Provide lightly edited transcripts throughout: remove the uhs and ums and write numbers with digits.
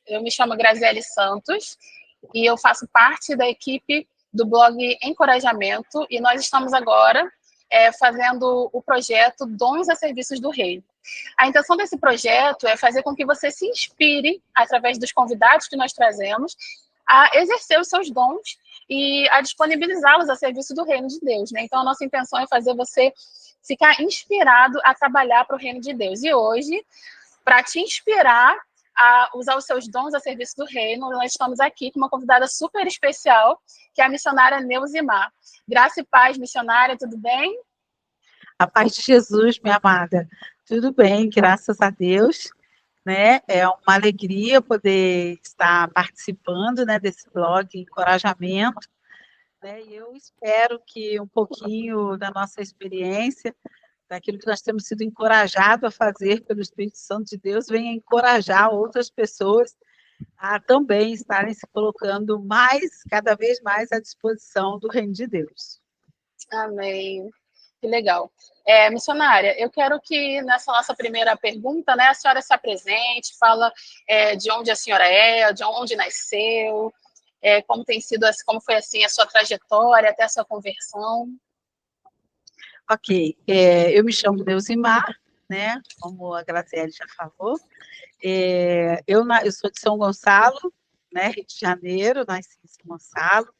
Eu me chamo Graziele Santos e eu faço parte da equipe do blog Encorajamento, e nós estamos agora fazendo o projeto Dons a Serviços do Reino. A intenção desse projeto é fazer com que você se inspire, através dos convidados que nós trazemos, a exercer os seus dons e a disponibilizá-los a serviço do reino de Deus, né? Então, a nossa intenção é fazer você ficar inspirado a trabalhar para o reino de Deus. E hoje, para te inspirar a usar os seus dons a serviço do reino, nós estamos aqui com uma convidada super especial, que é a missionária Neuzimar. Graça e paz, missionária, tudo bem? A paz de Jesus, minha amada. Tudo bem, graças a Deus. Né? É uma alegria poder estar participando, né, desse blog Encorajamento. Né? E eu espero que um pouquinho da nossa experiência, daquilo que nós temos sido encorajados a fazer pelo Espírito Santo de Deus, venha encorajar outras pessoas a também estarem se colocando cada vez mais à disposição do Reino de Deus. Amém. Que legal. Missionária, eu quero que nessa nossa primeira pergunta, né, a senhora se apresente, fala de onde a senhora é, de onde nasceu, como tem sido, como foi assim a sua trajetória até a sua conversão. Ok, eu me chamo Neuzimar, né, como a Graziele já falou. Eu sou de São Gonçalo, né, Rio de Janeiro, nasci em São Gonçalo.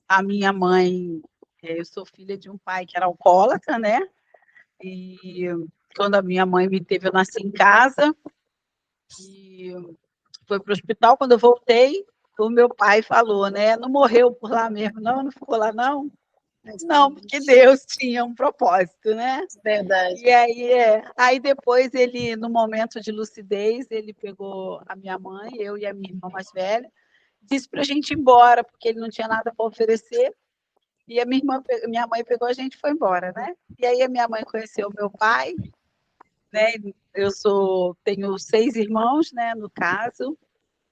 A minha mãe, eu sou filha de um pai que era alcoólatra, né? E quando a minha mãe me teve, eu nasci em casa e foi para o hospital. Quando eu voltei, o meu pai falou, né? Não morreu por lá mesmo, não ficou lá, não. Não, porque Deus tinha um propósito, né? Verdade. E aí depois ele, no momento de lucidez, ele pegou a minha mãe, eu e a minha irmã mais velha, disse para a gente ir embora, porque ele não tinha nada para oferecer. E minha mãe pegou a gente e foi embora, né? E aí a minha mãe conheceu o meu pai, né? Tenho 6 irmãos, né? No caso,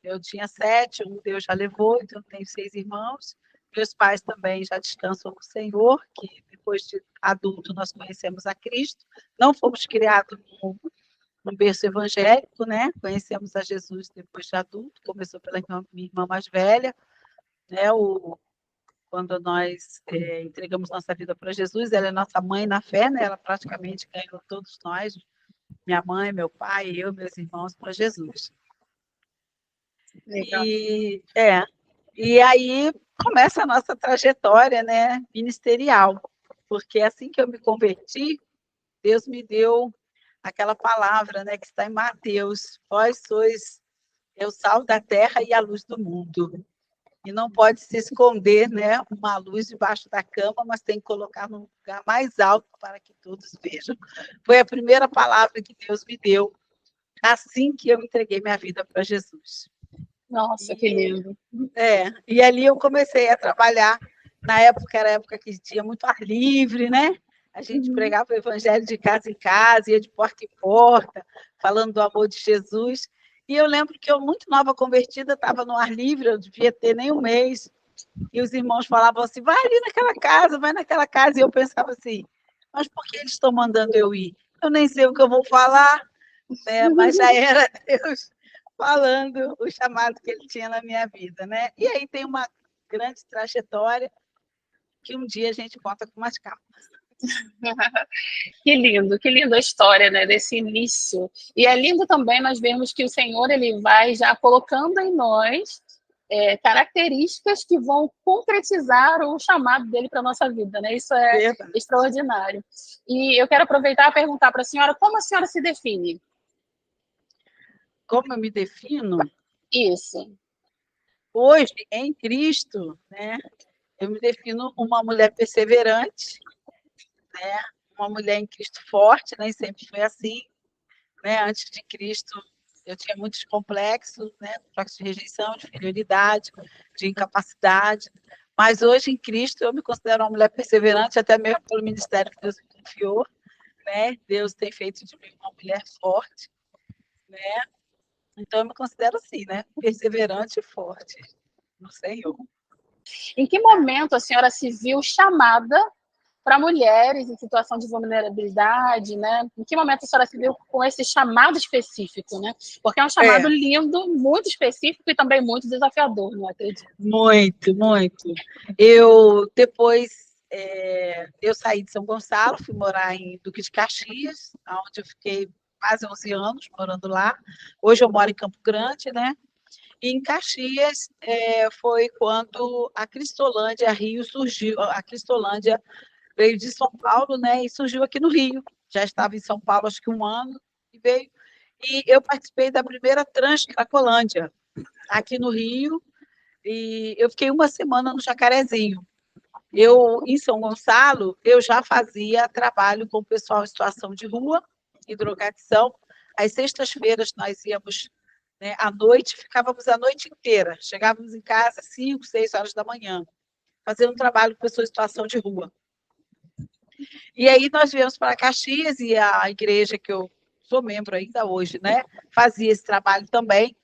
eu tinha 7, um Deus já levou, então eu tenho 6 irmãos. Meus pais também já descansam no Senhor, que depois de adulto nós conhecemos a Cristo. Não fomos criados num berço evangélico, né? Conhecemos a Jesus depois de adulto, começou pela minha irmã mais velha, né? Quando nós entregamos nossa vida para Jesus, ela é nossa mãe na fé, né? Ela praticamente ganhou todos nós, minha mãe, meu pai, eu, meus irmãos, para Jesus. Legal. E aí começa a nossa trajetória, né, ministerial, porque assim que eu me converti, Deus me deu aquela palavra, né, que está em Mateus: vós sois o sal da terra e a luz do mundo. E não pode se esconder, né, uma luz debaixo da cama, mas tem que colocar no lugar mais alto para que todos vejam. Foi a primeira palavra que Deus me deu assim que eu entreguei minha vida para Jesus. Nossa, que lindo. E ali eu comecei a trabalhar. Na época, era a época que tinha muito ar livre, né? A gente pregava o evangelho de casa em casa, ia de porta em porta, falando do amor de Jesus. E eu lembro que eu, muito nova convertida, estava no ar livre, eu devia ter nem um mês. E os irmãos falavam assim: vai ali naquela casa, vai naquela casa. E eu pensava assim: mas por que eles estão mandando eu ir? Eu nem sei o que eu vou falar, né? Mas já era Deus falando o chamado que ele tinha na minha vida, né? E aí tem uma grande trajetória que um dia a gente conta com mais calma. Que linda a história, né, desse início. E é lindo também nós vermos que o Senhor ele vai já colocando em nós características que vão concretizar o chamado dele para a nossa vida, né? Isso é Verdade. extraordinário. E eu quero aproveitar e perguntar para a senhora como a senhora se define. Como eu me defino? Isso. Hoje, em Cristo, né, eu me defino uma mulher perseverante, né, uma mulher em Cristo forte, nem sempre foi assim, né? Antes de Cristo, eu tinha muitos complexos, né? Complexo de rejeição, de inferioridade, de incapacidade. Mas hoje, em Cristo, eu me considero uma mulher perseverante, até mesmo pelo ministério que Deus me confiou, né? Deus tem feito de mim uma mulher forte, né? Então, eu me considero assim, né? Perseverante e forte no Senhor. Em que momento a senhora se viu chamada para mulheres em situação de vulnerabilidade, né? Em que momento a senhora se viu com esse chamado específico, né? Porque é um chamado lindo, muito específico e também muito desafiador, não acredito? Muito, muito. Eu depois eu saí de São Gonçalo, fui morar em Duque de Caxias, onde eu fiquei quase 11 anos morando lá. Hoje eu moro em Campo Grande, né? E em Caxias foi quando a Cristolândia Rio surgiu. A Cristolândia veio de São Paulo, né? E surgiu aqui no Rio. Já estava em São Paulo acho que um ano e veio. E eu participei da primeira Transcracolândia aqui no Rio. E eu fiquei uma semana no Jacarezinho. Eu, em São Gonçalo, eu já fazia trabalho com o pessoal em situação de rua e drogadição. Às sextas-feiras nós íamos, né, à noite, ficávamos a noite inteira. Chegávamos em casa às 5, 6 horas da manhã, fazendo um trabalho com pessoas em situação de rua. E aí nós viemos para Caxias e a igreja que eu sou membro ainda hoje, né, fazia esse trabalho também.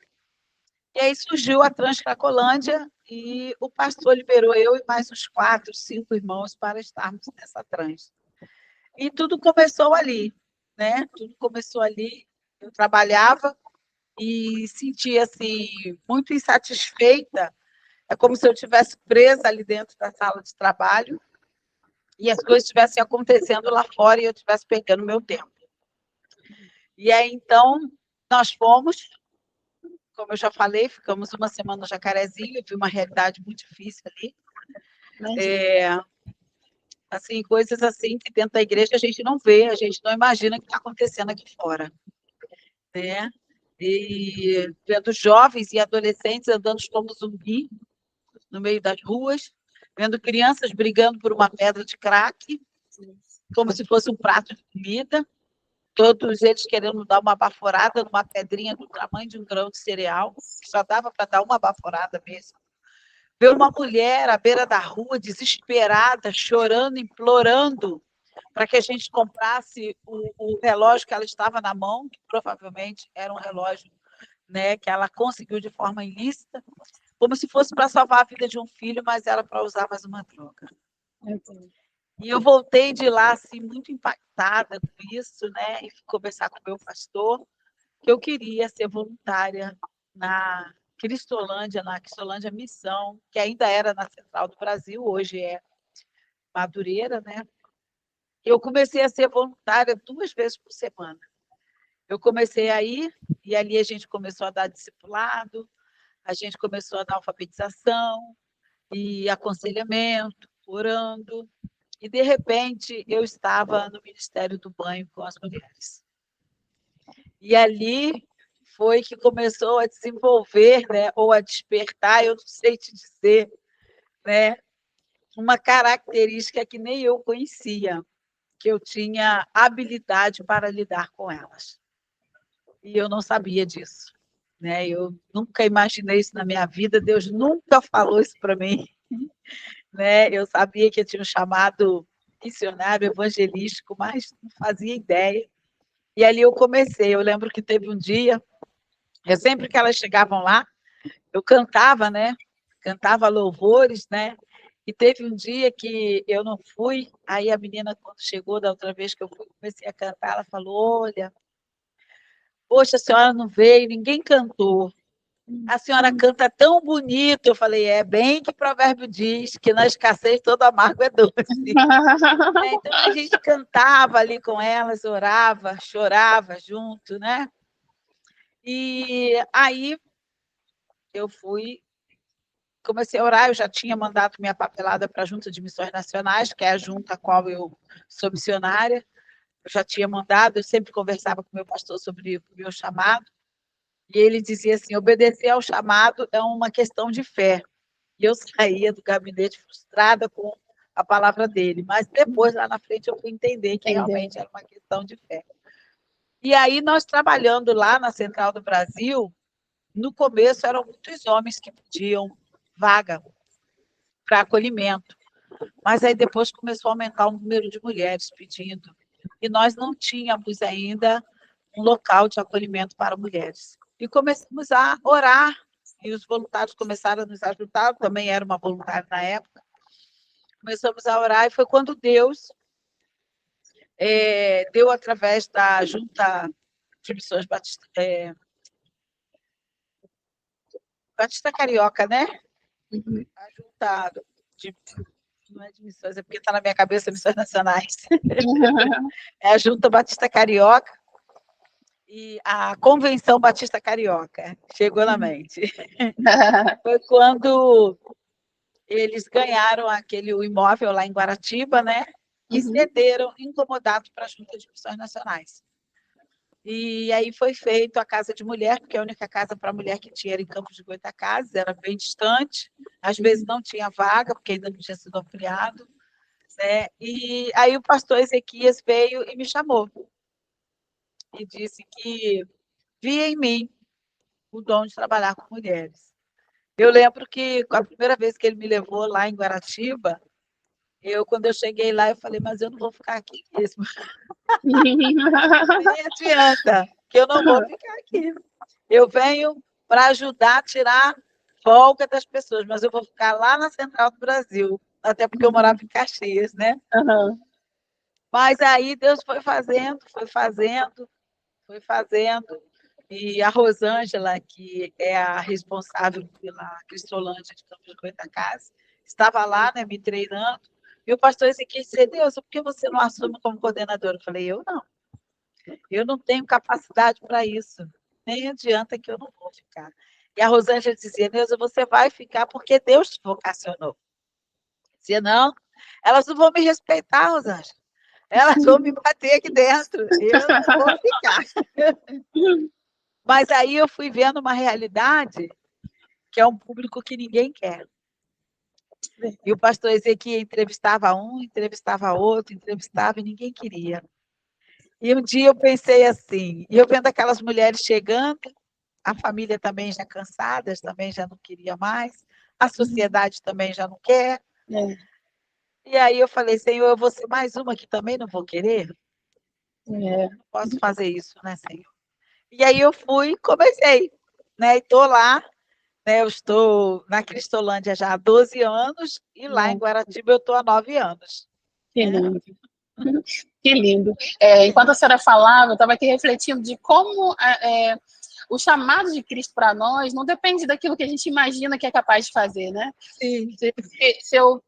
E aí surgiu a Transcracolândia e o pastor liberou eu e mais uns 4, 5 irmãos para estarmos nessa trans. E tudo começou ali, né? Tudo começou ali. Eu trabalhava e sentia assim muito insatisfeita. É como se eu estivesse presa ali dentro da sala de trabalho e as coisas estivessem acontecendo lá fora e eu estivesse perdendo meu tempo. E aí então nós fomos, como eu já falei, ficamos uma semana no Jacarezinho, eu vi uma realidade muito difícil ali. Assim, coisas assim que dentro da igreja a gente não vê, a gente não imagina que está acontecendo aqui fora, né? E vendo jovens e adolescentes andando como zumbi no meio das ruas, vendo crianças brigando por uma pedra de crack, como se fosse um prato de comida, todos eles querendo dar uma baforada numa pedrinha do tamanho de um grão de cereal, que só dava para dar uma baforada mesmo. Ver uma mulher à beira da rua, desesperada, chorando, implorando para que a gente comprasse o relógio que ela estava na mão, que provavelmente era um relógio, né, que ela conseguiu de forma ilícita, como se fosse para salvar a vida de um filho, mas era para usar mais uma droga. E eu voltei de lá assim, muito impactada com isso, né, e fui conversar com o meu pastor, que eu queria ser voluntária na Cristolândia Missão, que ainda era na Central do Brasil, hoje é Madureira, né? Eu comecei a ser voluntária 2 vezes por semana. Eu comecei a ir, e ali a gente começou a dar discipulado, a gente começou a dar alfabetização e aconselhamento, orando, e de repente eu estava no Ministério do Banho com as mulheres. E ali foi que começou a desenvolver, né, ou a despertar, eu não sei te dizer, né, uma característica que nem eu conhecia, que eu tinha habilidade para lidar com elas. E eu não sabia disso, né? Eu nunca imaginei isso na minha vida, Deus nunca falou isso para mim, né? Eu sabia que eu tinha um chamado missionário evangelístico, mas não fazia ideia. E ali eu comecei. Eu lembro que teve um dia, sempre que elas chegavam lá, eu cantava, né? Cantava louvores, né? E teve um dia que eu não fui, aí a menina, quando chegou da outra vez que eu fui, comecei a cantar, ela falou, olha, poxa, a senhora não veio, ninguém cantou. A senhora canta tão bonito. Eu falei, é bem que o provérbio diz que na escassez todo amargo é doce. Então a gente cantava ali com elas, orava, chorava junto, né? E aí eu fui, comecei a orar, eu já tinha mandado minha papelada para a Junta de Missões Nacionais, que é a junta a qual eu sou missionária. Eu já tinha mandado, eu sempre conversava com o meu pastor sobre o meu chamado, e ele dizia assim, obedecer ao chamado é uma questão de fé. E eu saía do gabinete frustrada com a palavra dele, mas depois, lá na frente, eu fui entender que realmente era uma questão de fé. E aí, nós trabalhando lá na Central do Brasil, no começo eram muitos homens que pediam vaga para acolhimento, mas aí depois começou a aumentar o número de mulheres pedindo, e nós não tínhamos ainda um local de acolhimento para mulheres. E começamos a orar, e os voluntários começaram a nos ajudar, eu também era uma voluntária na época. Começamos a orar, e foi quando Deus deu através da Junta de Missões Batista Carioca, né? Uhum. A Junta não é de missões, é porque está na minha cabeça Missões Nacionais. É a Junta Batista Carioca e a Convenção Batista Carioca. Chegou na mente. Foi quando eles ganharam o imóvel lá em Guaratiba, né? E cederam, incomodados, para a Junta de Missões Nacionais. E aí foi feito a Casa de Mulher, porque a única casa para mulher que tinha era em Campos de Goytacazes, era bem distante, às vezes não tinha vaga, porque ainda não tinha sido ampliado, né? E aí o pastor Ezequias veio e me chamou, e disse que via em mim o dom de trabalhar com mulheres. Eu lembro que a primeira vez que ele me levou lá em Guaratiba, quando eu cheguei lá, eu falei, mas eu não vou ficar aqui mesmo. Nem adianta, que eu não vou ficar aqui. Eu venho para ajudar a tirar folga das pessoas, mas eu vou ficar lá na Central do Brasil, até porque eu morava em Caxias, né? Uhum. Mas aí Deus foi fazendo, e a Rosângela, que é a responsável pela Cristolândia de Campos de Goytacazes, estava lá, né, me treinando, e o pastor Ezequiel disse, Deus, por que você não assume como coordenador? Eu falei, eu não tenho capacidade para isso, nem adianta que eu não vou ficar. E a Rosângela dizia, Neuza, você vai ficar porque Deus te vocacionou. Se não, elas não vão me respeitar, Rosângela. Elas vão me bater aqui dentro. Eu não vou ficar. Mas aí eu fui vendo uma realidade que é um público que ninguém quer. E o pastor Ezequiel entrevistava um, entrevistava outro, entrevistava e ninguém queria. E um dia eu pensei assim, e eu vendo aquelas mulheres chegando, a família também já cansada, também já não queria mais, a sociedade também já não quer. É. E aí eu falei, Senhor, eu vou ser mais uma que também não vou querer? É. Não posso fazer isso, né, Senhor? E aí eu fui e comecei, né? E estou lá, né? Eu estou na Cristolândia já há 12 anos e lá em Guaratiba eu estou há 9 anos. Que lindo. Que lindo. Enquanto a senhora falava, eu estava aqui refletindo de como o chamado de Cristo para nós não depende daquilo que a gente imagina que é capaz de fazer, né? Sim. Se eu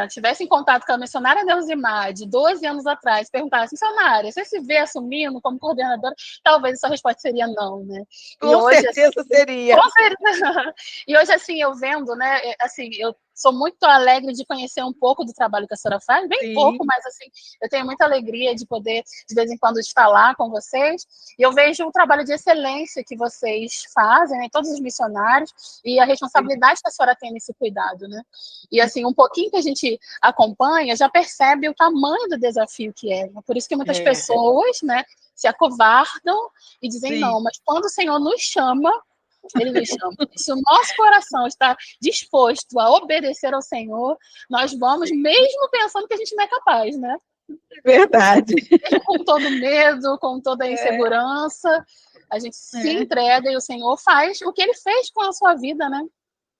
tivesse em contato com a missionária Neusimar de 12 anos atrás, perguntasse, missionária, você se vê assumindo como coordenadora? Talvez a sua resposta seria não, né? Com certeza seria. Com certeza. E hoje, assim, eu vendo, né, assim, eu sou muito alegre de conhecer um pouco do trabalho que a senhora faz, bem pouco, mas assim, eu tenho muita alegria de poder, de vez em quando, estar lá com vocês, e eu vejo o trabalho de excelência que vocês fazem, né, todos os missionários, e a responsabilidade que a senhora tem nesse cuidado, né? E assim, um pouquinho que a gente acompanha, já percebe o tamanho do desafio que é, né? Por isso que muitas pessoas, né, se acovardam e dizem não, mas quando o Senhor nos chama, ele nos chama. Se o nosso coração está disposto a obedecer ao Senhor, nós vamos, mesmo pensando que a gente não é capaz, né? Verdade. Mesmo com todo medo, com toda a insegurança, a gente se entrega e o Senhor faz o que ele fez com a sua vida, né?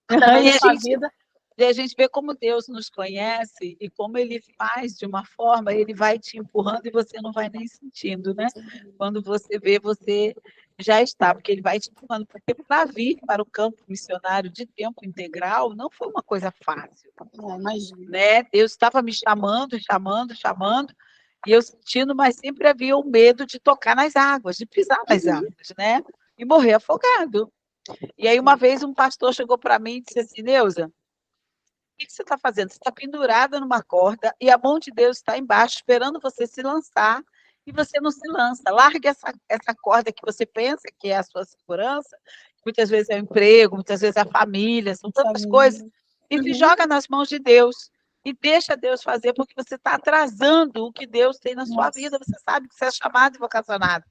Através da sua vida. E a gente vê como Deus nos conhece e como ele faz de uma forma, ele vai te empurrando e você não vai nem sentindo, né? Quando você vê, você já está, porque ele vai te empurrando. Porque para vir para o campo missionário de tempo integral não foi uma coisa fácil. Né? Deus estava me chamando, e eu sentindo, mas sempre havia o medo de tocar nas águas, de pisar nas águas, né? E morrer afogado. E aí, uma vez, um pastor chegou para mim e disse assim, Neuza, o que você está fazendo? Você está pendurada numa corda e a mão de Deus está embaixo, esperando você se lançar, e você não se lança. Largue essa corda que você pensa que é a sua segurança, muitas vezes é o emprego, muitas vezes é a família, são tantas coisas, e se joga nas mãos de Deus. E deixa Deus fazer, porque você está atrasando o que Deus tem na sua vida. Você sabe que você é chamado e vocacionado.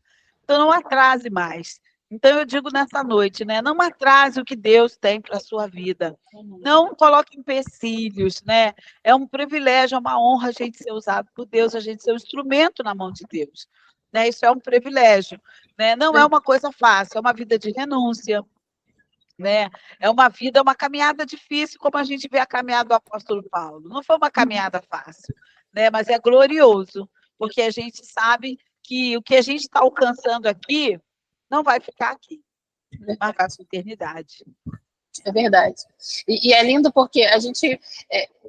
Então, não atrase mais. Então, eu digo nessa noite, né? Não atrase o que Deus tem para a sua vida. Não coloque empecilhos, né? É um privilégio, é uma honra a gente ser usado por Deus, a gente ser um instrumento na mão de Deus. Né? Isso é um privilégio. Né? Não é uma coisa fácil, é uma vida de renúncia. Né? É uma vida, uma caminhada difícil, como a gente vê a caminhada do apóstolo Paulo. Não foi uma caminhada fácil, né? Mas é glorioso. porque a gente sabe que o que a gente está alcançando aqui não vai ficar aqui, mas vai para a eternidade. É verdade. E é lindo porque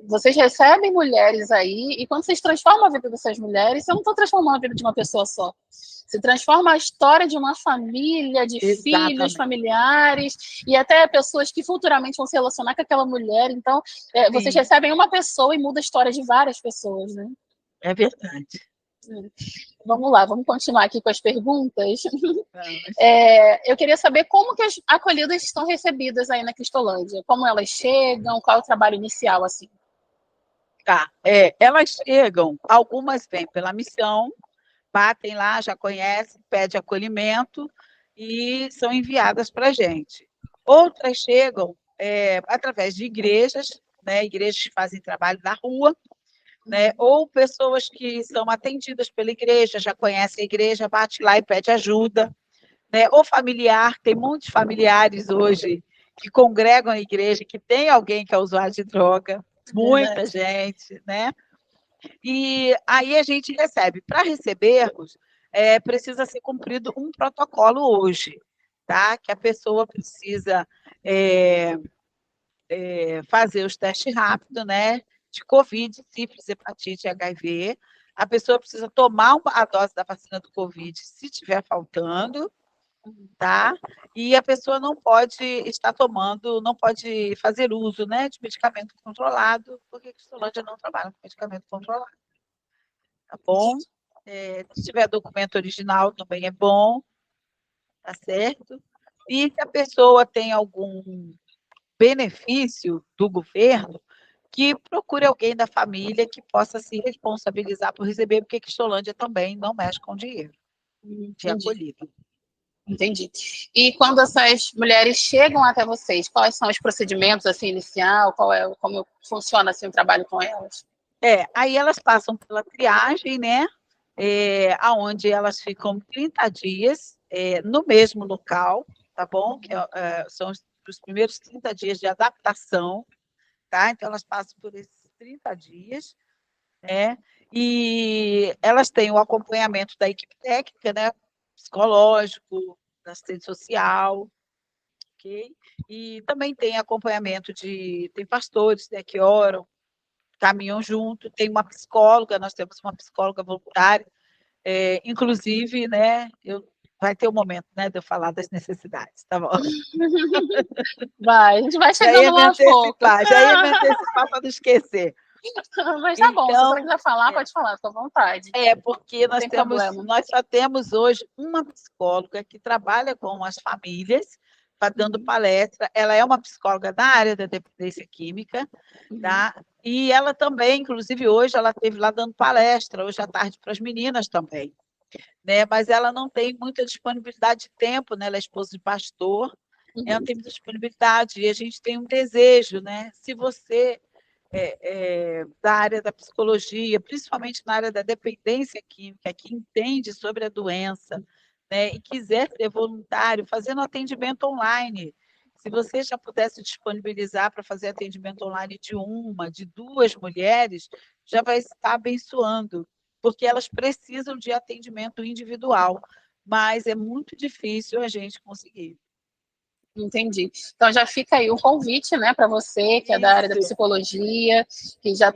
vocês recebem mulheres aí, e quando vocês transformam a vida dessas mulheres, você não está transformando a vida de uma pessoa só. Você transforma a história de uma família, de filhos, familiares, e até pessoas que futuramente vão se relacionar com aquela mulher. Então, vocês recebem uma pessoa e muda a história de várias pessoas, né? É verdade. Vamos lá, vamos continuar aqui com as perguntas. Eu queria saber como que as acolhidas estão recebidas aí na Cristolândia, como elas chegam, qual é o trabalho inicial, assim? Tá, elas chegam, algumas vêm pela missão, batem lá, já conhecem, pedem acolhimento e são enviadas para a gente. Outras chegam através de igrejas, né, igrejas que fazem trabalho na rua, né, ou pessoas que são atendidas pela igreja, já conhecem a igreja, bate lá e pede ajuda, né, ou familiar, tem muitos familiares hoje que congregam a igreja, que tem alguém que é usuário de droga, muita gente, né? E aí a gente recebe. Para recebermos, precisa ser cumprido um protocolo hoje, tá? Que a pessoa precisa fazer os testes rápidos, né? De Covid, sífilis, hepatite, HIV. A pessoa precisa tomar a dose da vacina do Covid, se estiver faltando, tá? E a pessoa não pode estar tomando, não pode fazer uso, né, de medicamento controlado, porque a Cristolândia não trabalha com medicamento controlado. Tá bom? Se tiver documento original também é bom, tá certo? E se a pessoa tem algum benefício do governo, que procure alguém da família que possa se responsabilizar por receber, porque a Cristolândia também não mexe com dinheiro de acolhida. Entendi. E quando essas mulheres chegam até vocês, quais são os procedimentos assim inicial? Como funciona assim o trabalho com elas? Aí elas passam pela triagem, né? Aonde elas ficam 30 dias no mesmo local, tá bom? Que são os primeiros 30 dias de adaptação, tá? Então elas passam por esses 30 dias, né? E elas têm o acompanhamento da equipe técnica, né? Psicológico, da assistente social, ok? E também tem acompanhamento tem pastores, né, que oram, caminham junto, tem uma psicóloga, nós temos uma psicóloga voluntária, inclusive, né, vai ter um momento, né, de eu falar das necessidades, tá bom? Vai, a gente vai chegando lá aos poucos. Já ia me antecipar para não esquecer. Mas tá bom, se você quiser falar, pode falar, fica à vontade. Porque nós só temos hoje uma psicóloga que trabalha com as famílias, está dando palestra. Ela é uma psicóloga da área da dependência química, tá? E ela também, inclusive hoje, ela esteve lá dando palestra, hoje à tarde, para as meninas também, né? Mas ela não tem muita disponibilidade de tempo, né? Ela é esposa de pastor, ela não tem muita disponibilidade, e a gente tem um desejo, né? Se você da área da psicologia, principalmente na área da dependência química, que entende sobre a doença, né, e quiser ser voluntário, fazendo atendimento online. Se você já pudesse disponibilizar para fazer atendimento online de duas mulheres, já vai estar abençoando, porque elas precisam de atendimento individual, mas é muito difícil a gente conseguir. Entendi. Então já fica aí um convite, né, para você que é da área da psicologia, que já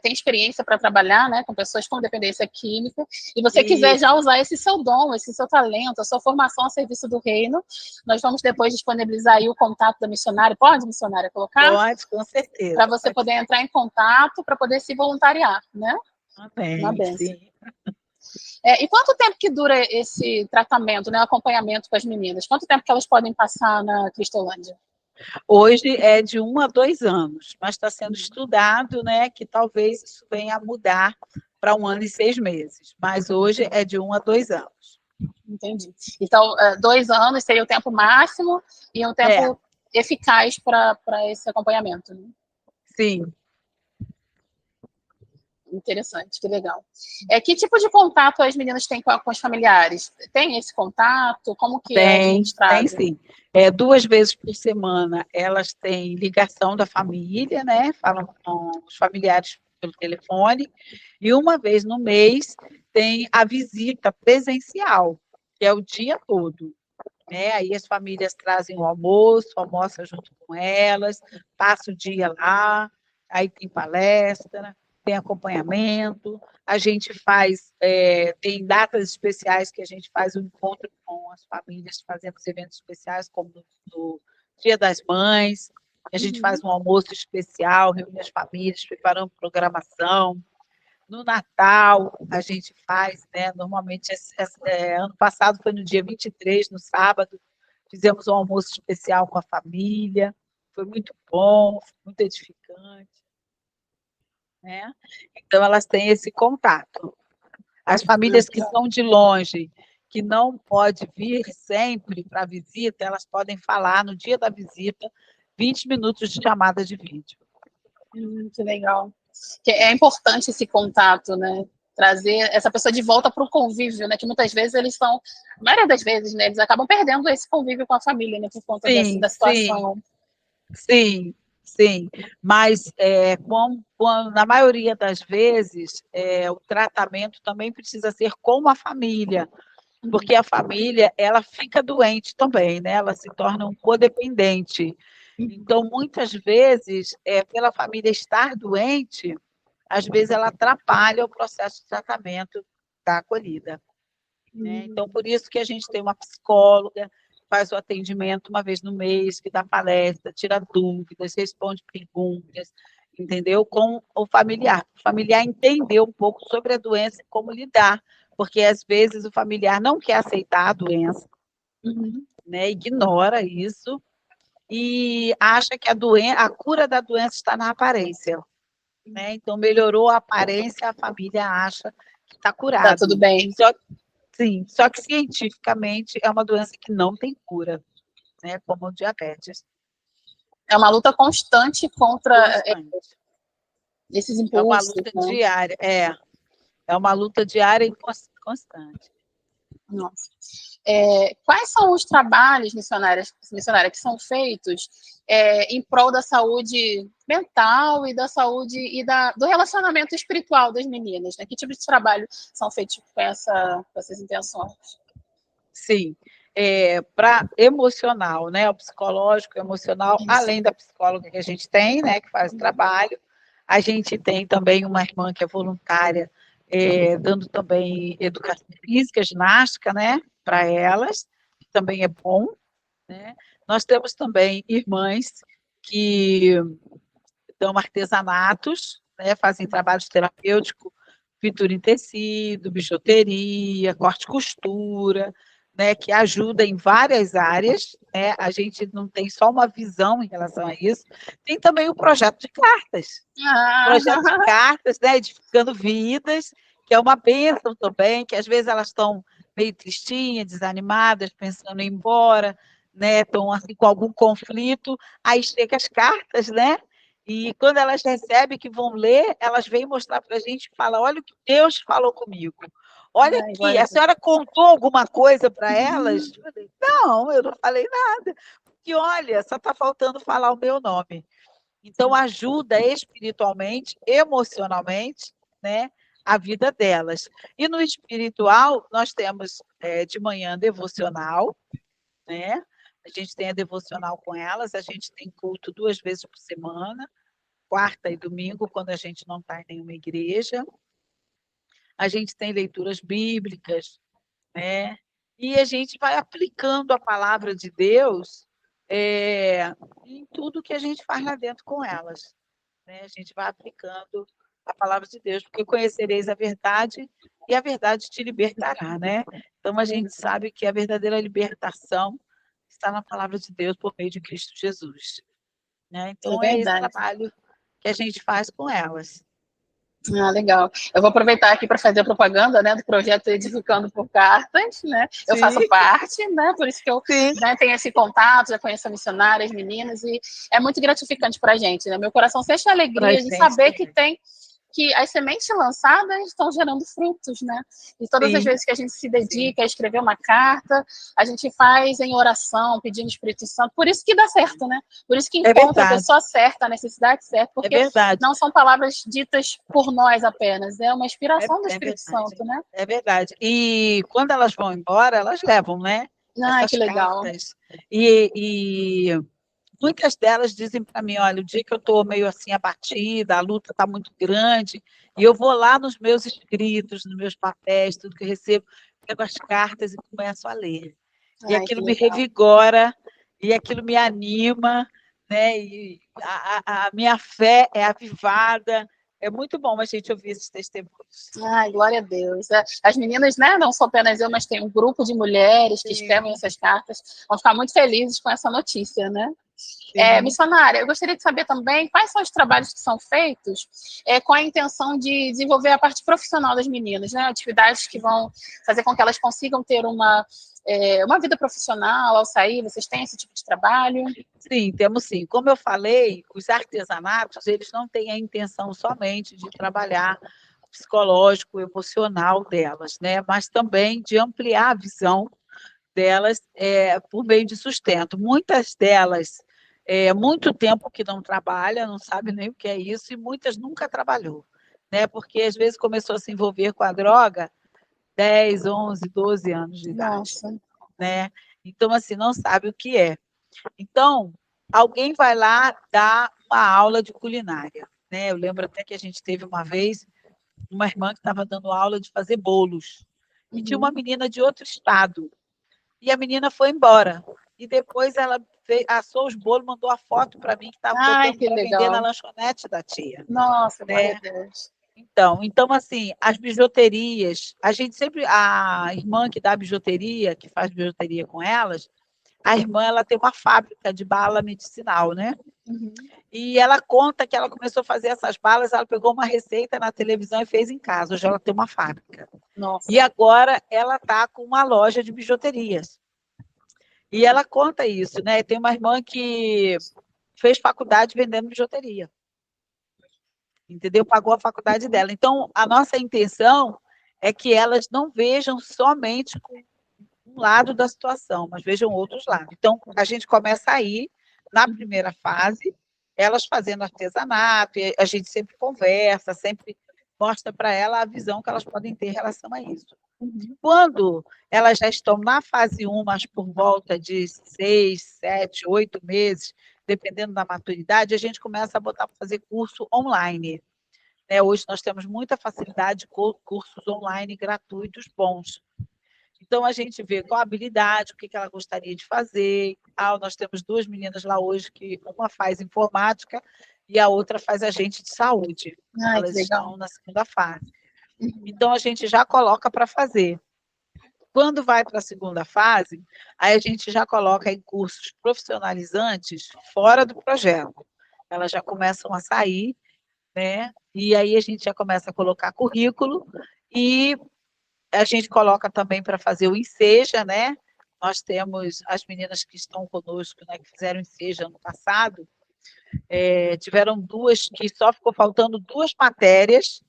tem experiência para trabalhar, né, com pessoas com dependência química, e você quiser já usar esse seu dom, esse seu talento, a sua formação a serviço do reino, nós vamos depois disponibilizar aí o contato da missionária. Pode, missionária, colocar? Pode, com certeza. Para você poder entrar em contato, para poder se voluntariar, né? Amém. Uma benção. Sim. E quanto tempo que dura esse tratamento, né, o acompanhamento com as meninas? Quanto tempo que elas podem passar na Cristolândia? Hoje é de 1 a 2 anos, mas está sendo estudado, né, que talvez isso venha a mudar para 1 ano e 6 meses. Mas hoje é de 1 a 2 anos. Entendi. Então, 2 anos seria o tempo máximo e um tempo eficaz para esse acompanhamento, né? Sim. Interessante, que legal. Que tipo de contato as meninas têm com os familiares? Tem esse contato? Como que é administrado? Tem sim. 2 vezes por semana elas têm ligação da família, né? Falam com os familiares pelo telefone, e uma vez no mês tem a visita presencial, que é o dia todo. Né? Aí as famílias trazem o almoço, almoça junto com elas, passa o dia lá, aí tem palestra, tem acompanhamento, a gente faz, tem datas especiais que a gente faz um encontro com as famílias, fazemos eventos especiais, como no Dia das Mães, a gente faz um almoço especial, reúne as famílias, preparamos programação. No Natal, a gente faz, né? Normalmente, ano passado foi no dia 23, no sábado, fizemos um almoço especial com a família, foi muito bom, muito edificante. Né? Então, elas têm esse contato. As famílias que são de longe, que não podem vir sempre para a visita, elas podem falar no dia da visita 20 minutos de chamada de vídeo. Que legal. É importante esse contato, né? Trazer essa pessoa de volta para o convívio, né? Que muitas vezes eles estão, a maioria das vezes, né? Eles acabam perdendo esse convívio com a família, né? Por conta da situação. Sim. Mas na maioria das vezes o tratamento também precisa ser com a família, porque a família ela fica doente também, né? Ela se torna um codependente. Então, muitas vezes, pela família estar doente, às vezes ela atrapalha o processo de tratamento da acolhida. Né? Então, por isso que a gente tem uma psicóloga, faz o atendimento uma vez no mês, que dá palestra, tira dúvidas, responde perguntas, entendeu? Com o familiar entender um pouco sobre a doença e como lidar, porque às vezes o familiar não quer aceitar a doença, né? Ignora isso, e acha que a cura da doença está na aparência. Né? Então, melhorou a aparência, a família acha que está curado. Tá tudo bem. Só que cientificamente é uma doença que não tem cura, né? Como o diabetes. É uma luta constante contra esses impulsos. É uma luta diária, é uma luta diária e constante. Nossa. Quais são os trabalhos missionários que são feitos em prol da saúde mental e da saúde e do relacionamento espiritual das meninas? Né? Que tipo de trabalho são feitos com essas intenções? Sim, para emocional, né? O psicológico, emocional, isso. Além da psicóloga que a gente tem, né? Que faz o trabalho, a gente tem também uma irmã que é voluntária, dando também educação física, ginástica, né? Para elas, que também é bom. Né? Nós temos também irmãs que dão artesanatos, né? Fazem trabalho terapêutico, pintura em tecido, bijuteria, corte e costura, né? Que ajuda em várias áreas. Né? A gente não tem só uma visão em relação a isso. Tem também o projeto de cartas. Projeto de cartas, né? Edificando vidas, que é uma bênção também, que às vezes elas estão meio tristinhas, desanimadas, pensando em ir embora, né? Estão assim, com algum conflito, aí chegam as cartas, né? E quando elas recebem que vão ler, elas vêm mostrar para a gente e falam, olha o que Deus falou comigo. Olha aqui, a senhora contou alguma coisa para elas? Eu falei, não, eu não falei nada. Porque, olha, só está faltando falar o meu nome. Então, ajuda espiritualmente, emocionalmente, né, a vida delas. E no espiritual, nós temos de manhã devocional, né? A gente tem a devocional com elas, a gente tem culto 2 vezes por semana, quarta e domingo, quando a gente não está em nenhuma igreja. A gente tem leituras bíblicas, né? E a gente vai aplicando a palavra de Deus em tudo que a gente faz lá dentro com elas. Né? A gente vai aplicando a palavra de Deus, porque conhecereis a verdade e a verdade te libertará, né? Então, a gente sabe que a verdadeira libertação está na palavra de Deus por meio de Cristo Jesus. Né? Então, é esse trabalho que a gente faz com elas. Legal. Eu vou aproveitar aqui para fazer a propaganda, né, do projeto Edificando por Cartas, né? Eu faço parte, né? Por isso que eu tenho esse contato, já conheço a missionária, as meninas, e é muito gratificante para a gente, né? Meu coração sente a alegria de saber que que as sementes lançadas estão gerando frutos, né? E todas as vezes que a gente se dedica a escrever uma carta, a gente faz em oração, pedindo o Espírito Santo. Por isso que dá certo, né? Por isso que encontra a pessoa certa, a necessidade certa, porque não são palavras ditas por nós apenas, é uma inspiração do Espírito Santo, né? É verdade. E quando elas vão embora, elas levam, né? Que legal. Cartas. E muitas delas dizem para mim, olha, o dia que eu estou meio assim abatida, a luta está muito grande, e eu vou lá nos meus escritos, nos meus papéis, tudo que eu recebo, pego as cartas e começo a ler. E aquilo me revigora, e aquilo me anima, né? E a minha fé é avivada. É muito bom a gente ouvir esses testemunhos. Glória a Deus. As meninas, né, não sou apenas eu, mas tem um grupo de mulheres que escrevem essas cartas. Vão ficar muito felizes com essa notícia, né? Missionária, eu gostaria de saber também quais são os trabalhos que são feitos com a intenção de desenvolver a parte profissional das meninas, né? Atividades que vão fazer com que elas consigam ter uma vida profissional ao sair. Vocês têm esse tipo de trabalho? Sim, temos sim. Como eu falei, os artesanatos, eles não têm a intenção somente de trabalhar o psicológico, emocional delas, né? Mas também de ampliar a visão delas por meio de sustento. Muitas delas muito tempo que não trabalha, não sabe nem o que é isso, e muitas nunca trabalhou, né? Porque às vezes começou a se envolver com a droga 10, 11, 12 anos de idade. Nossa. Né? Então, assim, não sabe o que é. Então, alguém vai lá dar uma aula de culinária, né? Eu lembro até que a gente teve uma vez uma irmã que estava dando aula de fazer bolos, e tinha uma menina de outro estado, e a menina foi embora. E depois ela assou os bolos, mandou a foto para mim, que estava botando para vender na lanchonete da tia. Nossa, glória a Deus. Então, assim, as bijuterias, a gente sempre, a irmã que dá bijuteria, que faz bijuteria com elas, a irmã, ela tem uma fábrica de bala medicinal, né? E ela conta que ela começou a fazer essas balas, ela pegou uma receita na televisão e fez em casa. Hoje ela tem uma fábrica. Nossa. E agora ela está com uma loja de bijuterias. E ela conta isso, né? Tem uma irmã que fez faculdade vendendo bijuteria. Entendeu? Pagou a faculdade dela. Então, a nossa intenção é que elas não vejam somente com um lado da situação, mas vejam outros lados. Então, a gente começa aí, na primeira fase, elas fazendo artesanato, e a gente sempre conversa, sempre mostra para ela a visão que elas podem ter em relação a isso. Quando elas já estão na fase 1, mas por volta de 6, 7, 8 meses, dependendo da maturidade, a gente começa a botar para fazer curso online. Hoje nós temos muita facilidade com cursos online gratuitos bons. Então, a gente vê qual a habilidade, o que ela gostaria de fazer. Nós temos 2 meninas lá hoje, que uma faz informática e a outra faz agente de saúde. Elas estão na segunda fase. Então, a gente já coloca para fazer. Quando vai para a segunda fase, aí a gente já coloca em cursos profissionalizantes fora do projeto. Elas já começam a sair, né? E aí a gente já começa a colocar currículo e a gente coloca também para fazer o Enseja, né? Nós temos as meninas que estão conosco, né, que fizeram Enseja ano passado, tiveram 2 que só ficou faltando 2 matérias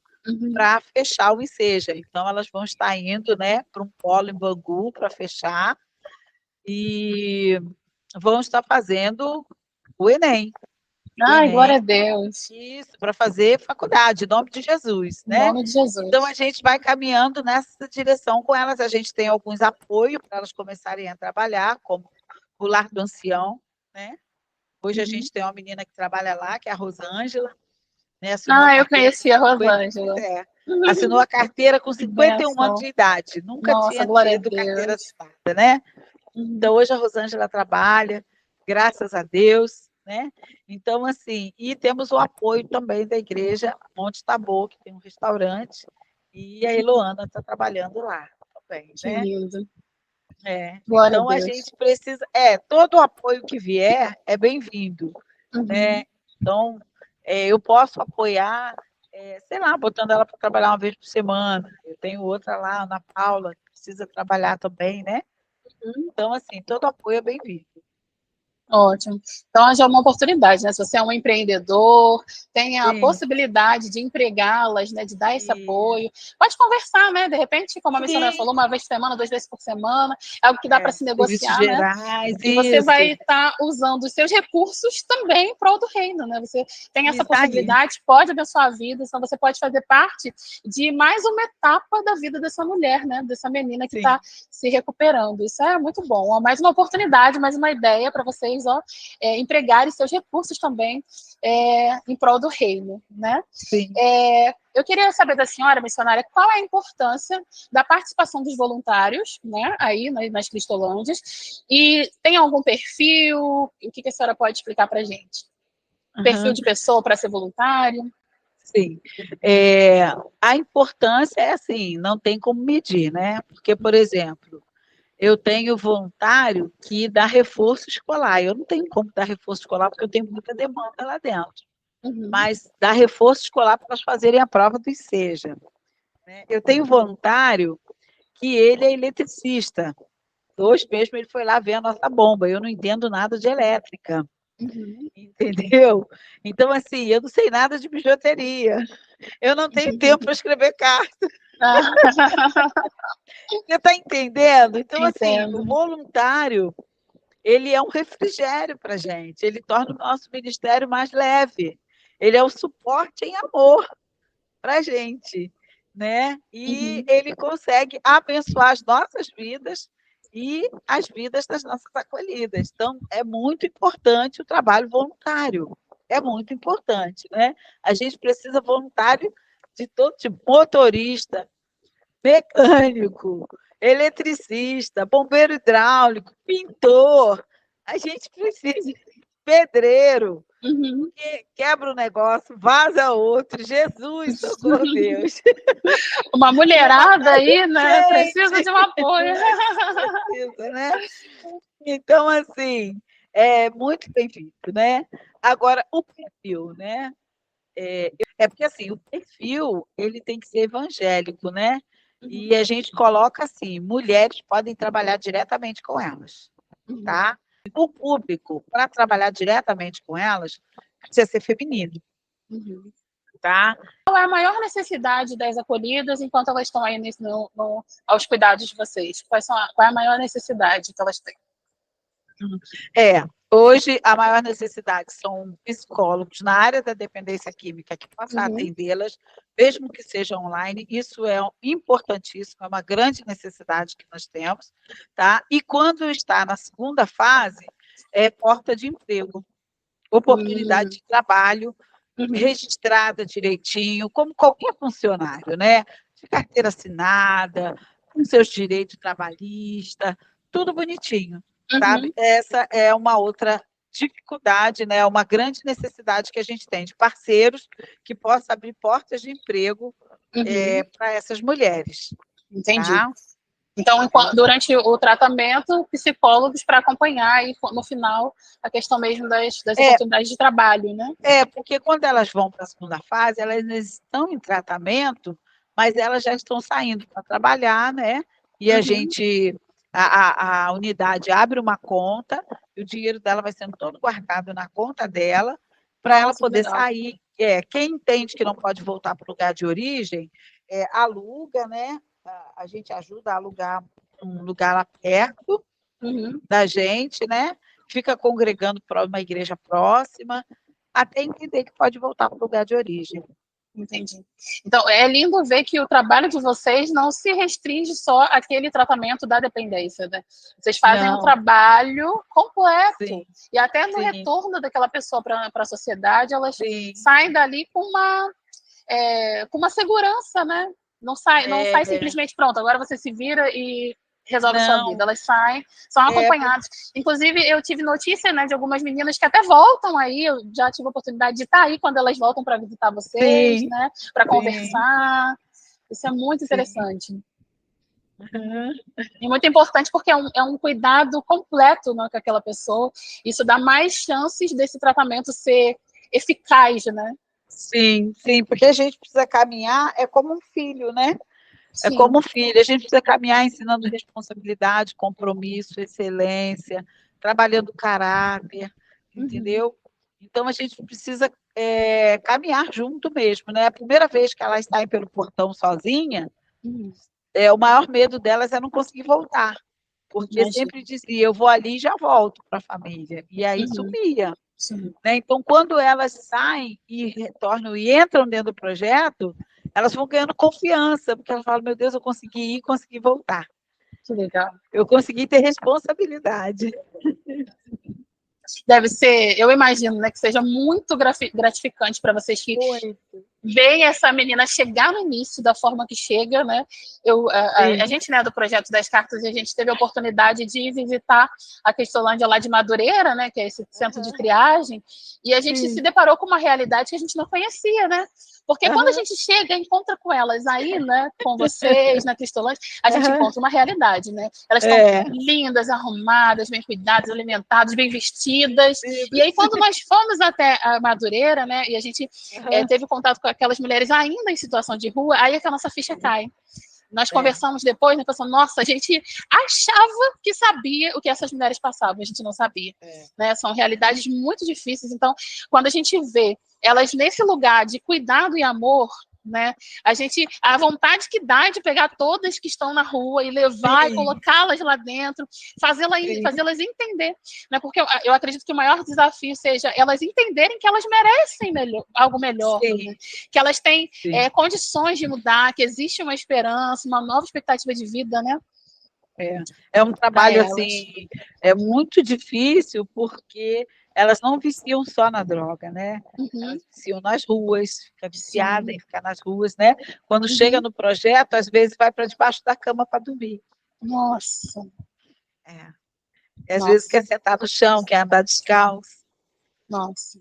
para fechar o Enseja. Então, elas vão estar indo, né, para um polo em Bangu para fechar e vão estar fazendo o Enem. Glória a Deus. Isso, para fazer faculdade, em nome de Jesus, né? Em nome de Jesus. Então, a gente vai caminhando nessa direção com elas. A gente tem alguns apoios para elas começarem a trabalhar, como o Lar do Ancião, né? Hoje a gente tem uma menina que trabalha lá, que é a Rosângela. Né? Eu conheci a Rosângela. Assinou a carteira com 51 anos de idade. Nunca tinha tido carteira assinada, né? Então, hoje a Rosângela trabalha, graças a Deus. Né? Então, assim, e temos o apoio também da igreja Monte Tabor, que tem um restaurante, e a Eloana está trabalhando lá também. Que lindo. Então, a gente precisa. Todo o apoio que vier é bem-vindo. Né? Então, eu posso apoiar, sei lá, botando ela para trabalhar uma vez por semana. Eu tenho outra lá, Ana Paula, que precisa trabalhar também, né? Então, assim, todo apoio é bem-vindo. Ótimo. Então, já é uma oportunidade, né? Se você é um empreendedor, tem a Sim, possibilidade de empregá-las, né? De dar esse sim, apoio. Pode conversar, né? De repente, como a missionária sim, falou, uma vez por semana, 2 vezes por semana, é algo que dá para se serviços negociar, né? gerais, E você vai isso, estar usando os seus recursos também em prol do reino, né? Você tem essa isso aí, possibilidade, pode abençoar a vida, então você pode fazer parte de mais uma etapa da vida dessa mulher, né? Dessa menina que está sim, se recuperando. Isso é muito bom. Ó, mais uma oportunidade, mais uma ideia para vocês, ó, empregarem seus recursos também em prol do reino, né? sim. Eu queria saber da senhora, missionária, qual é a importância da participação dos voluntários, né, aí nas Cristolândias, e tem algum perfil? O que a senhora pode explicar para a gente? Perfil Aham, de pessoa para ser voluntário? sim. A importância é assim, não tem como medir, né? Porque, por exemplo, eu tenho voluntário que dá reforço escolar. Eu não tenho como dar reforço escolar porque eu tenho muita demanda lá dentro. Uhum, Mas dá reforço escolar para elas fazerem a prova do ICEJA, né? Eu tenho voluntário que ele é eletricista. Hoje mesmo ele foi lá ver a nossa bomba. Eu não entendo nada de elétrica, uhum, entendeu? Então, assim, eu não sei nada de bijuteria. Eu não tenho tempo para escrever carta. Ah, Você está entendendo? Então, assim, o entendo. voluntário, ele é um refrigério para a gente. Ele torna o nosso ministério mais leve. Ele é o suporte em amor para a gente, né? E Uhum, ele consegue abençoar as nossas vidas e as vidas das nossas acolhidas. Então, é muito importante o trabalho voluntário. É muito importante, né? A gente precisa voluntário de todo tipo, motorista, mecânico, eletricista, bombeiro hidráulico, pintor. A gente precisa de pedreiro, uhum. porque quebra o negócio, vaza outro. Jesus, socorro, Deus. Uma mulherada aí, né? Precisa Gente, de um apoio. precisa, né? Então, assim, é muito bem feito, né? Agora, o perfil, né? Porque assim, o perfil ele tem que ser evangélico, né? Uhum, E a gente coloca assim, mulheres podem trabalhar diretamente com elas, uhum, tá? O público, para trabalhar diretamente com elas, precisa ser feminino, uhum. tá? Qual é a maior necessidade das acolhidas enquanto elas estão aí aos cuidados de vocês? Qual é a maior necessidade que elas têm? É, hoje a maior necessidade são psicólogos na área da dependência química que possam Uhum, atendê-las, mesmo que seja online. Isso é importantíssimo, é uma grande necessidade que nós temos, tá? E quando está na segunda fase, é porta de emprego, oportunidade uhum, de trabalho uhum, registrada direitinho, como qualquer funcionário, né? De carteira assinada, com seus direitos trabalhistas, tudo bonitinho, sabe? uhum, Essa é uma outra dificuldade, né? Uma grande necessidade que a gente tem de parceiros que possam abrir portas de emprego uhum. para essas mulheres, Entendi. tá? Então, Eu, durante o tratamento, psicólogos para acompanhar aí, no final, a questão mesmo das é, oportunidades de trabalho, né? porque quando elas vão para a segunda fase, elas ainda estão em tratamento, mas elas já estão saindo para trabalhar, né? E a Uhum. gente, a unidade abre uma conta, e o dinheiro dela vai sendo todo guardado na conta dela, para ela Nossa, que poder legal. sair. Quem entende que não pode voltar para o lugar de origem, aluga, né? A gente ajuda a alugar um lugar lá perto Uhum. da gente, né? Fica congregando para uma igreja próxima, até entender que pode voltar para o lugar de origem. Entendi. Então, é lindo ver que o trabalho de vocês não se restringe só àquele tratamento da dependência, né? Vocês fazem um Não, trabalho completo. sim, E até no sim, retorno daquela pessoa para a sociedade, elas sim. saem dali com uma segurança, né? Não sai É, simplesmente pronto, agora você se vira e resolve a sua vida. não, Elas saem, são é, acompanhadas. Inclusive, eu tive notícia, né, de algumas meninas que até voltam aí, eu já tive a oportunidade de estar aí quando elas voltam para visitar vocês, sim, né, para sim, conversar. Isso é muito sim. interessante. Uhum. E muito importante porque é um cuidado completo, né, com aquela pessoa. Isso dá mais chances desse tratamento ser eficaz, né? Sim, sim, porque a gente precisa caminhar, é como um filho, né? É como Sim. um filho, a gente precisa caminhar ensinando responsabilidade, compromisso, excelência, trabalhando o caráter, entendeu? Então, a gente precisa caminhar junto mesmo, né? A primeira vez que elas saem pelo portão sozinha, o maior medo delas é não conseguir voltar, porque sempre dizia, eu vou ali e já volto para a família, e aí sumia. Né? Então, quando elas saem e retornam e entram dentro do projeto, elas vão ganhando confiança, porque elas falam, meu Deus, eu consegui ir, consegui voltar. Que legal. Eu consegui ter responsabilidade. Deve ser, eu imagino, né, que seja muito gratificante para vocês que veem essa menina chegar no início da forma que chega, né? A gente, né, do projeto das cartas, a gente teve a oportunidade de visitar a Cristolândia lá de Madureira, né, que é esse centro de triagem, e a gente se deparou com uma realidade que a gente não conhecia, né? Porque quando a gente chega, encontra com elas aí, né, com vocês, na Cristolândia, a gente encontra uma realidade, né? Elas estão lindas, arrumadas, bem cuidadas, alimentadas, bem vestidas. E aí, quando nós fomos até a Madureira, né, e a gente teve contato com aquelas mulheres ainda em situação de rua, aí é que a nossa ficha cai. Nós conversamos depois, né, pensando, nossa, a gente achava que sabia o que essas mulheres passavam, a gente não sabia. Né? São realidades muito difíceis, então, quando a gente vê elas nesse lugar de cuidado e amor, né, a vontade que dá é de pegar todas que estão na rua e levar e colocá-las lá dentro, fazê-las entender, né, porque eu acredito que o maior desafio seja elas entenderem que elas merecem algo melhor, né, que elas têm condições de mudar, que existe uma esperança, uma nova expectativa de vida, né? É um trabalho assim, é muito difícil porque elas não viciam só na droga, né? Elas viciam nas ruas, fica viciada em ficar nas ruas, né? Quando chega no projeto, às vezes vai para debaixo da cama para dormir. Nossa! Às vezes quer sentar no chão, quer andar descalço. Nossa!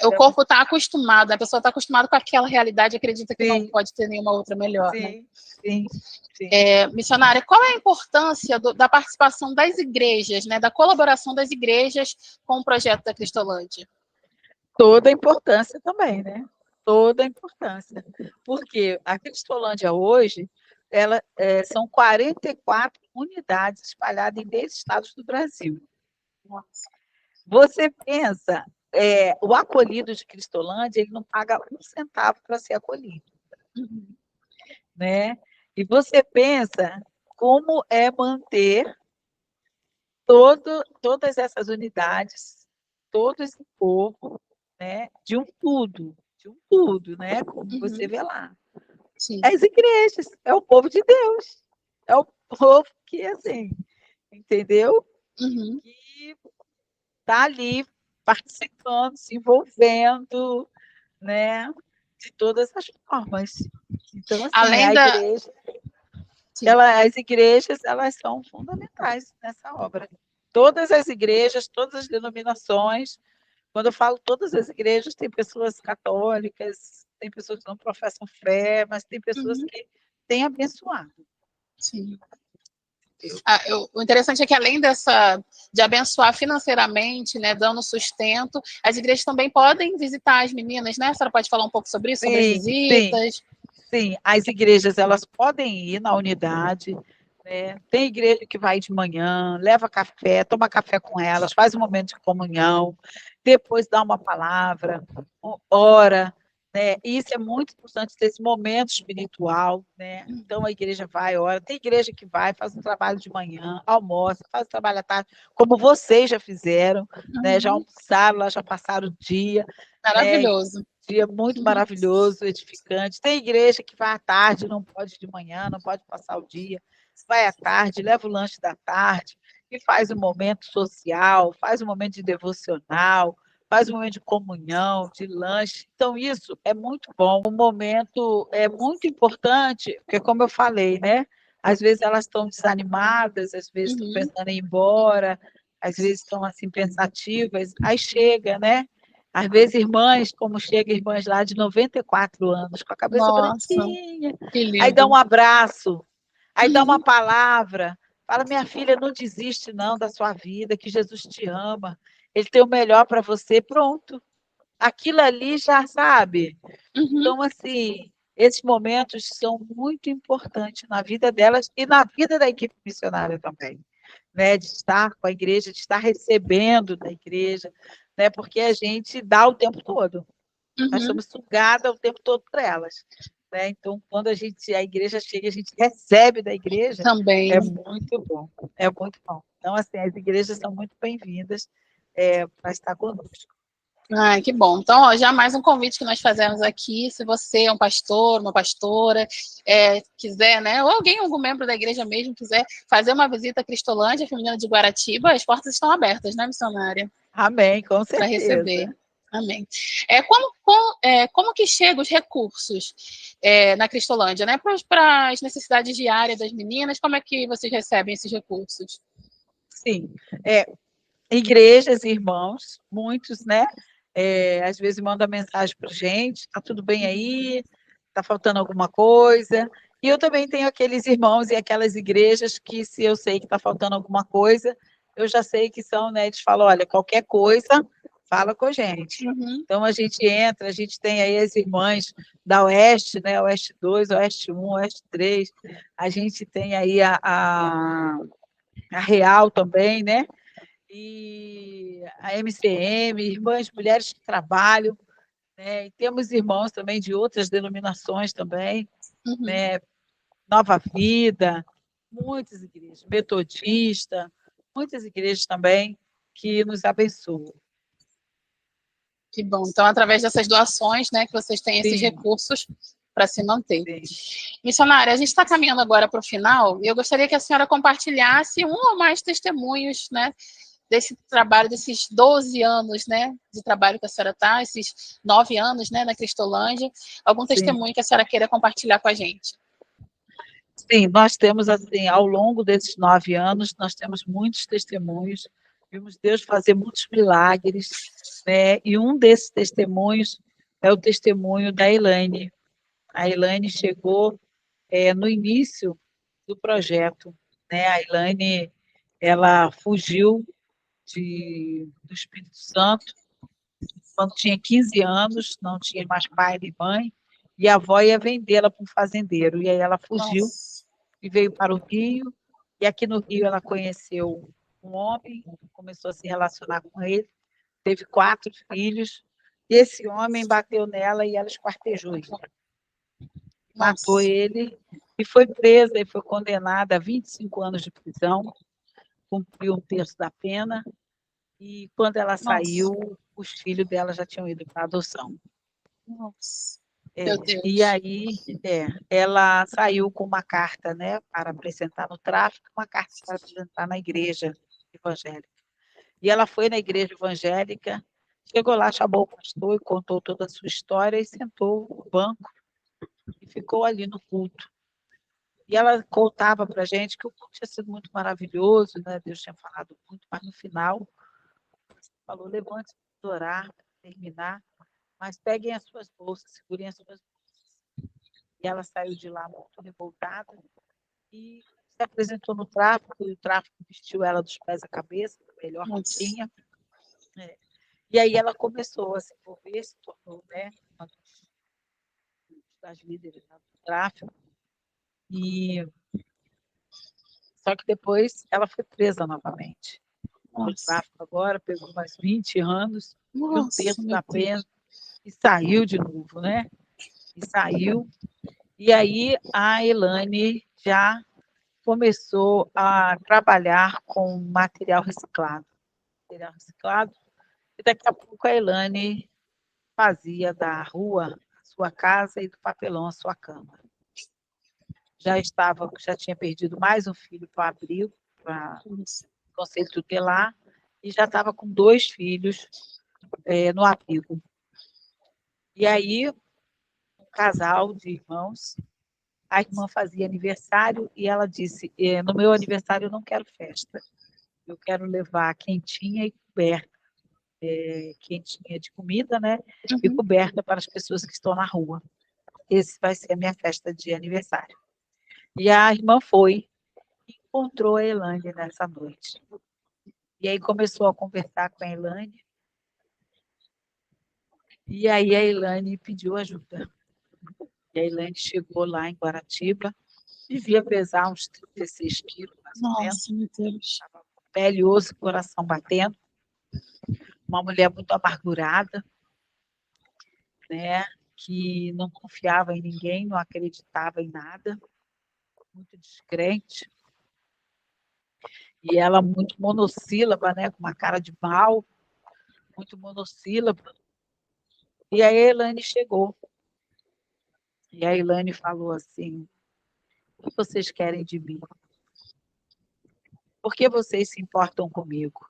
O corpo está acostumado, a pessoa está acostumada com aquela realidade e acredita que não pode ter nenhuma outra melhor, né? Sim. Missionária, qual é a importância da participação das igrejas, né, da colaboração das igrejas com o projeto da Cristolândia? Toda a importância também, né? Toda a importância. Porque a Cristolândia hoje, são 44 unidades espalhadas em 10 estados do Brasil. Nossa. Você pensa, o acolhido de Cristolândia, ele não paga um centavo para ser acolhido. Né? E você pensa como é manter todas essas unidades, todo esse povo, né? De um tudo, né? Como você vê lá. As igrejas, é o povo de Deus, é o povo que, assim, entendeu? Que está ali participando, se envolvendo, né? De todas as formas. Então, assim, as igrejas, elas são fundamentais nessa obra. Todas as igrejas, todas as denominações, quando eu falo todas as igrejas, tem pessoas católicas, tem pessoas que não professam fé, mas tem pessoas que têm abençoado. Sim. O interessante é que, além de abençoar financeiramente, né, dando sustento, as igrejas também podem visitar as meninas, né? A senhora pode falar um pouco sobre isso, sobre as visitas? Sim, as igrejas, elas podem ir na unidade, né? Tem igreja que vai de manhã, leva café, toma café com elas, faz um momento de comunhão, depois dá uma palavra, ora, né? Isso é muito importante, ter esse momento espiritual, né? Então a igreja vai, ora, tem igreja que vai, faz um trabalho de manhã, almoça, faz um trabalho à tarde, como vocês já fizeram, né? Já almoçaram, lá já passaram o dia. Maravilhoso. Né? Dia muito maravilhoso, edificante. Tem igreja que vai à tarde, não pode de manhã, não pode passar o dia. Vai à tarde, leva o lanche da tarde e faz um momento social, faz um momento de devocional, faz um momento de comunhão, de lanche. Então, isso é muito bom. Um momento é muito importante, porque, como eu falei, né? Às vezes elas estão desanimadas, às vezes estão pensando em ir embora, às vezes estão assim pensativas. Aí chega, né? Às vezes irmãs, como chega irmãs lá de 94 anos, com a cabeça branquinha, aí dá um abraço, aí dá uma palavra, fala, minha filha, não desiste não da sua vida, que Jesus te ama, Ele tem o melhor para você, pronto. Aquilo ali já sabe. Então, assim, esses momentos são muito importantes na vida delas e na vida da equipe missionária também. né, de estar com a igreja, de estar recebendo da igreja, né, porque a gente dá o tempo todo. Nós Uhum. somos sugadas o tempo todo por elas. Né? Então, quando a igreja chega, a gente recebe da igreja, Também. é muito bom. É muito bom. Então, assim, as igrejas são muito bem-vindas para estar conosco. Ai, que bom. Então, ó, já mais um convite que nós fazemos aqui. Se você é um pastor, uma pastora, quiser, né, ou alguém, algum membro da igreja mesmo, quiser fazer uma visita à Cristolândia Feminina de Guaratiba, as portas estão abertas, né, missionária? Amém, com Para certeza. receber. Amém. Como que chegam os recursos na Cristolândia, né? Para as necessidades diárias das meninas, como é que vocês recebem esses recursos? Sim. Igrejas, irmãos, muitos, né? Às vezes mandam mensagem para a gente, está tudo bem aí? Está faltando alguma coisa? E eu também tenho aqueles irmãos e aquelas igrejas que, se eu sei que está faltando alguma coisa, eu já sei que são, né? Eles falam, olha, qualquer coisa, fala com a gente. Uhum. Então, a gente entra, a gente tem aí as irmãs da Oeste, né? Oeste 2, Oeste 1, Oeste 3. A gente tem aí a Real também, né? E a MCM, Irmãs Mulheres que Trabalham, né? E temos irmãos também de outras denominações também, né? Nova Vida, muitas igrejas, Metodista, muitas igrejas também que nos abençoam. Que bom. Então, através dessas doações, né, que vocês têm esses Sim, recursos para se manter. sim. Missionária, a gente está caminhando agora para o final e eu gostaria que a senhora compartilhasse um ou mais testemunhos, né, desse trabalho, desses 12 anos, né, de trabalho que a senhora está, esses 9 anos, né, na Cristolândia, algum Sim. testemunho que a senhora queira compartilhar com a gente. Sim, nós temos, assim, ao longo desses 9 anos, nós temos muitos testemunhos, vimos Deus fazer muitos milagres, né? E um desses testemunhos é o testemunho da Elaine. A Elaine chegou no início do projeto, né? A Elaine, ela fugiu do Espírito Santo quando tinha 15 anos, não tinha mais pai nem mãe, e a avó ia vendê-la para um fazendeiro. E aí ela fugiu Nossa. e veio para o Rio, e aqui no Rio ela conheceu um homem, começou a se relacionar com ele, teve 4 filhos, e esse homem bateu nela e ela esquartejou ele. Matou Nossa. ele e foi presa e foi condenada a 25 anos de prisão, cumpriu 1/3 da pena, e quando ela saiu, Nossa. os filhos dela já tinham ido para adoção. Nossa. Meu E Deus. aí, ela saiu com uma carta, né, para apresentar no tráfico, uma carta para apresentar na igreja evangélica. E ela foi na igreja evangélica, chegou lá, chamou o pastor e contou toda a sua história e sentou no banco e ficou ali no culto. E ela contava para a gente que o culto tinha sido muito maravilhoso, né? Deus tinha falado muito, mas no final falou: levante-se para orar, para terminar, mas peguem as suas bolsas, segurem as suas bolsas. E ela saiu de lá muito revoltada e se apresentou no tráfico, e o tráfico vestiu ela dos pés à cabeça, o melhor que Nossa. tinha. E aí ela começou a se envolver, se tornou, né, uma das líderes do tráfico. E só que depois ela foi presa novamente. No tráfico agora, pegou mais 20 anos, e 1/3 da pena, e saiu de novo, né? E saiu. E aí a Elaine já começou a trabalhar com material reciclado. E daqui a pouco a Elaine fazia da rua a sua casa e do papelão a sua cama. Já tinha perdido mais um filho para o abrigo, para o conselho tutelar, e já estava com 2 filhos no abrigo. E aí, um casal de irmãos, a irmã fazia aniversário e ela disse: no meu aniversário eu não quero festa, eu quero levar quentinha e coberta, quentinha de comida, né? E coberta para as pessoas que estão na rua. Esse vai ser a minha festa de aniversário. E a irmã foi e encontrou a Elaine nessa noite. E aí começou a conversar com a Elaine. E aí a Elaine pediu ajuda. E a Elaine chegou lá em Guaratiba devia pesar uns 36 quilos, mais ou menos. Nossa, meu Deus. Pele, osso, coração batendo. Uma mulher muito amargurada, né? Que não confiava em ninguém, não acreditava em nada, muito descrente. E ela muito monossílaba, né? Com uma cara de mal, muito monossílaba. E aí a Elaine chegou. E a Elaine falou assim: o que vocês querem de mim? Por que vocês se importam comigo?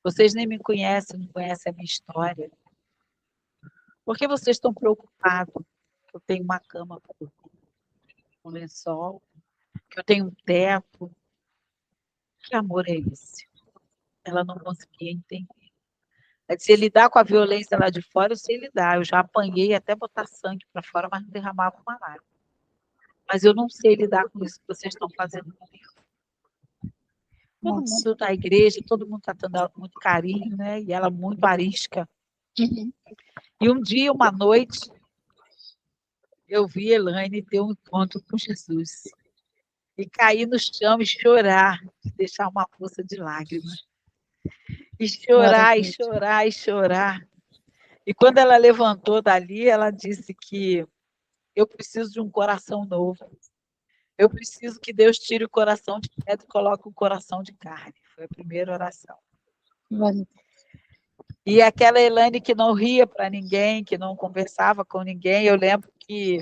Vocês nem me conhecem, não conhecem a minha história. Por que vocês estão preocupados que eu tenho uma cama para dormir, um lençol, que eu tenho um teto? Que amor é esse? Ela não conseguia entender. Ela disse: lidar com a violência lá de fora, eu sei lidar. Eu já apanhei até botar sangue para fora, mas não derramava uma lágrima. Mas eu não sei lidar com isso que vocês estão fazendo comigo. Todo mundo da igreja, todo mundo está dando muito carinho, né? E ela muito arisca. Uhum. E um dia, uma noite, eu vi Elaine ter um encontro com Jesus. E cair no chão e chorar, deixar uma poça de lágrimas. E chorar, e chorar, e chorar. E quando ela levantou dali, ela disse que eu preciso de um coração novo. Eu preciso que Deus tire o coração de pedra e coloque um coração de carne. Foi a primeira oração. E aquela Elaine que não ria para ninguém, que não conversava com ninguém, eu lembro que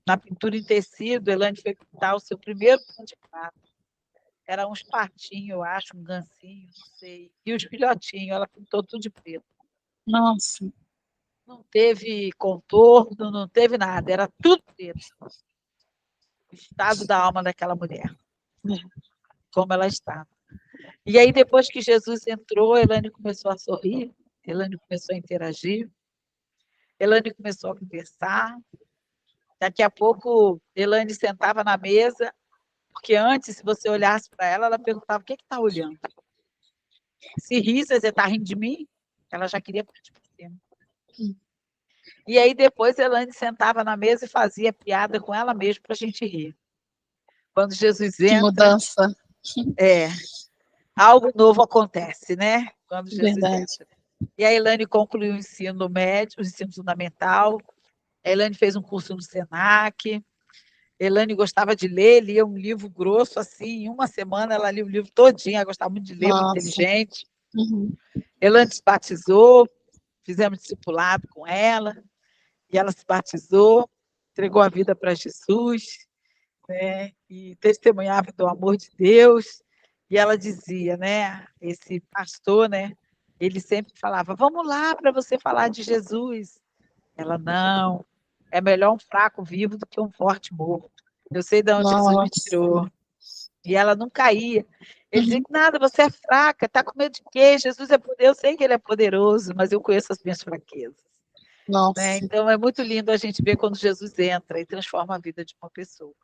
na pintura em tecido, Elaine foi pintar o seu primeiro pano de prato. Era uns patinhos, eu acho, um gancinho, não sei. E os filhotinhos, ela pintou tudo de preto. Nossa. Não teve contorno, não teve nada, era tudo preto. O estado da alma daquela mulher. Como ela estava. E aí, depois que Jesus entrou, Elaine começou a sorrir, Elaine começou a interagir, Elaine começou a conversar. Daqui a pouco, Elaine sentava na mesa, porque antes, se você olhasse para ela, ela perguntava: o que está olhando? Se risse, você está rindo de mim? Ela já queria partir para cima. E aí, depois, Elaine sentava na mesa e fazia piada com ela mesma para a gente rir. Quando Jesus entra... Que mudança. Algo novo acontece, né? Quando Jesus Verdade. entra. E a Elaine concluiu o ensino médio, o ensino fundamental. A Elaine fez um curso no Senac. Elaine gostava de ler, lia um livro grosso, assim, em uma semana ela lia o livro todinho, ela gostava muito de ler, muito inteligente. Uhum. Elaine se batizou, fizemos discipulado com ela, e ela se batizou, entregou a vida para Jesus, né? E testemunhava do amor de Deus. E ela dizia, né? Esse pastor, né? Ele sempre falava: vamos lá para você falar de Jesus. Ela: não, é melhor um fraco vivo do que um forte morto. Eu sei de onde Jesus me tirou. E ela não caía. Ele dizia: nada, você é fraca, está com medo de quê? Jesus é poderoso, eu sei que ele é poderoso, mas eu conheço as minhas fraquezas. Né? Então é muito lindo a gente ver quando Jesus entra e transforma a vida de uma pessoa.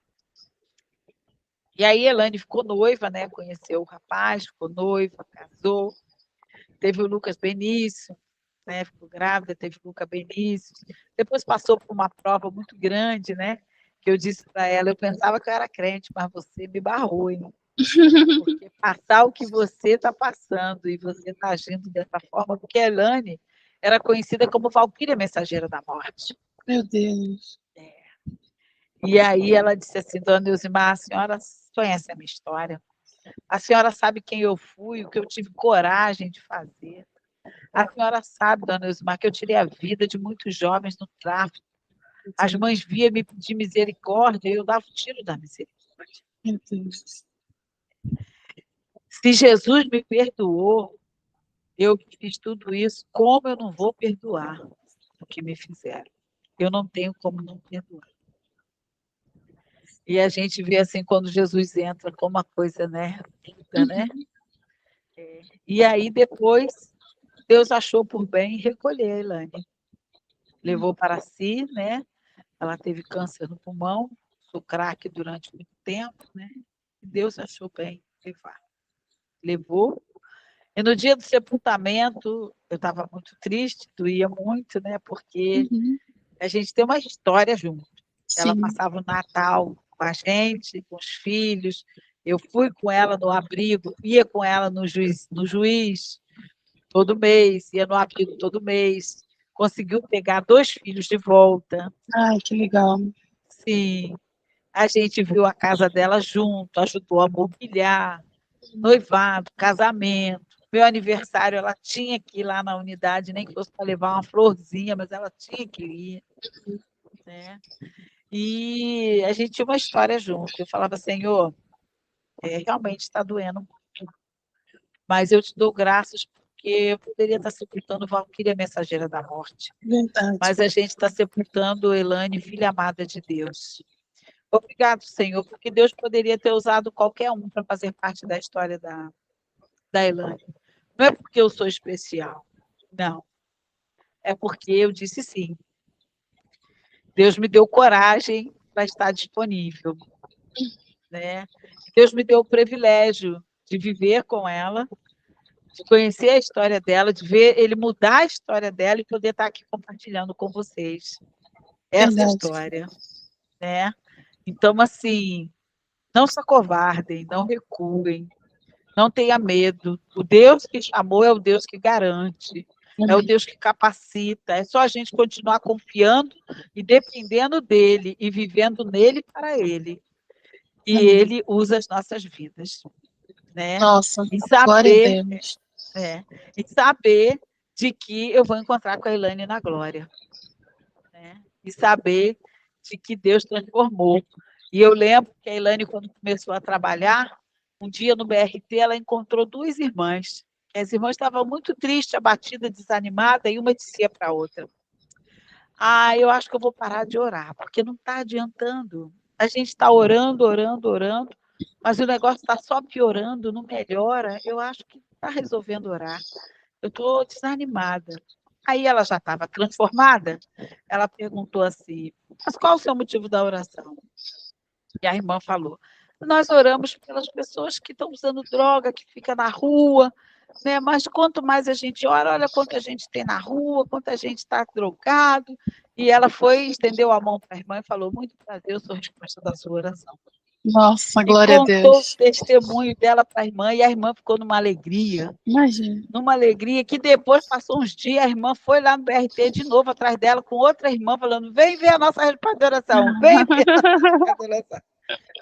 E aí Elaine ficou noiva, né? Conheceu o rapaz, ficou noiva, casou. Teve o Lucas Benício, né? Ficou grávida, teve o Lucas Benício. Depois passou por uma prova muito grande, né? Que eu disse para ela, eu pensava que eu era crente, mas você me barrou, hein? Porque passar o que você está passando e você está agindo dessa forma, porque a Elaine era conhecida como Valquíria Mensageira da Morte. Meu Deus. E aí ela disse assim: dona Elzimar, a senhora conhece a minha história. A senhora sabe quem eu fui, o que eu tive coragem de fazer. A senhora sabe, dona Elzimar, que eu tirei a vida de muitos jovens no tráfico. As mães vinham me pedir misericórdia e eu dava o tiro da misericórdia. Meu Deus. Se Jesus me perdoou, eu fiz tudo isso, como eu não vou perdoar o que me fizeram? Eu não tenho como não perdoar. E a gente vê assim, quando Jesus entra, como a coisa, né? Muda, né? E aí, depois, Deus achou por bem recolher a Elaine. Levou para si, né? Ela teve câncer no pulmão, sou craque durante muito tempo, né? E Deus achou bem levar. Levou. E no dia do sepultamento, eu estava muito triste, doía muito, né? Porque a gente tem uma história junto. Ela passava o Natal com a gente, com os filhos. Eu fui com ela no abrigo, ia com ela no juiz todo mês, ia no abrigo todo mês. Conseguiu pegar 2 filhos de volta. Ai, que legal. Sim. A gente viu a casa dela junto, ajudou a mobiliar, noivado, casamento. Meu aniversário, ela tinha que ir lá na unidade, nem que fosse para levar uma florzinha, mas ela tinha que ir. Né? E a gente tinha uma história junto. Eu falava, Senhor, realmente está doendo muito, mas eu te dou graças porque eu poderia estar sepultando Valquíria, mensageira da morte. Verdade. Mas a gente está sepultando Elaine, filha amada de Deus. Obrigado, Senhor, porque Deus poderia ter usado qualquer um para fazer parte da história da Elaine. Não é porque eu sou especial, não. É porque eu disse sim. Deus me deu coragem para estar disponível. Né? Deus me deu o privilégio de viver com ela, de conhecer a história dela, de ver ele mudar a história dela e poder estar aqui compartilhando com vocês essa história. Né? Então, assim, não se acovardem, não recuem, não tenha medo. O Deus que chamou é o Deus que garante, é o Deus que capacita. É só a gente continuar confiando e dependendo dele e vivendo nele para ele. E ele usa as nossas vidas. Né? Nossa, e glória a Deus. E saber de que eu vou encontrar com a Elaine na glória. Né? E saber de que Deus transformou. E eu lembro que a Elaine, quando começou a trabalhar, um dia no BRT, ela encontrou 2 irmãs. As irmãs estavam muito tristes, abatidas, desanimadas, e uma dizia para a outra: eu acho que eu vou parar de orar, porque não está adiantando. A gente está orando, mas o negócio está só piorando, não melhora. Eu acho que está resolvendo orar. Eu estou desanimada. Aí ela já estava transformada. Ela perguntou assim: mas qual o seu motivo da oração? E a irmã falou: nós oramos pelas pessoas que estão usando droga, que ficam na rua, né? Mas quanto mais a gente ora, olha quanta gente tem na rua, quanta gente está drogado. E ela foi, estendeu a mão para a irmã e falou: muito prazer, eu sou a resposta da sua oração. Nossa, glória a Deus. E contou o testemunho dela para a irmã, e a irmã ficou numa alegria. Imagina. Numa alegria, que depois, passou uns dias, a irmã foi lá no BRT de novo, atrás dela, com outra irmã, falando: vem ver a nossa resposta de oração, vem ver a nossa resposta de oração.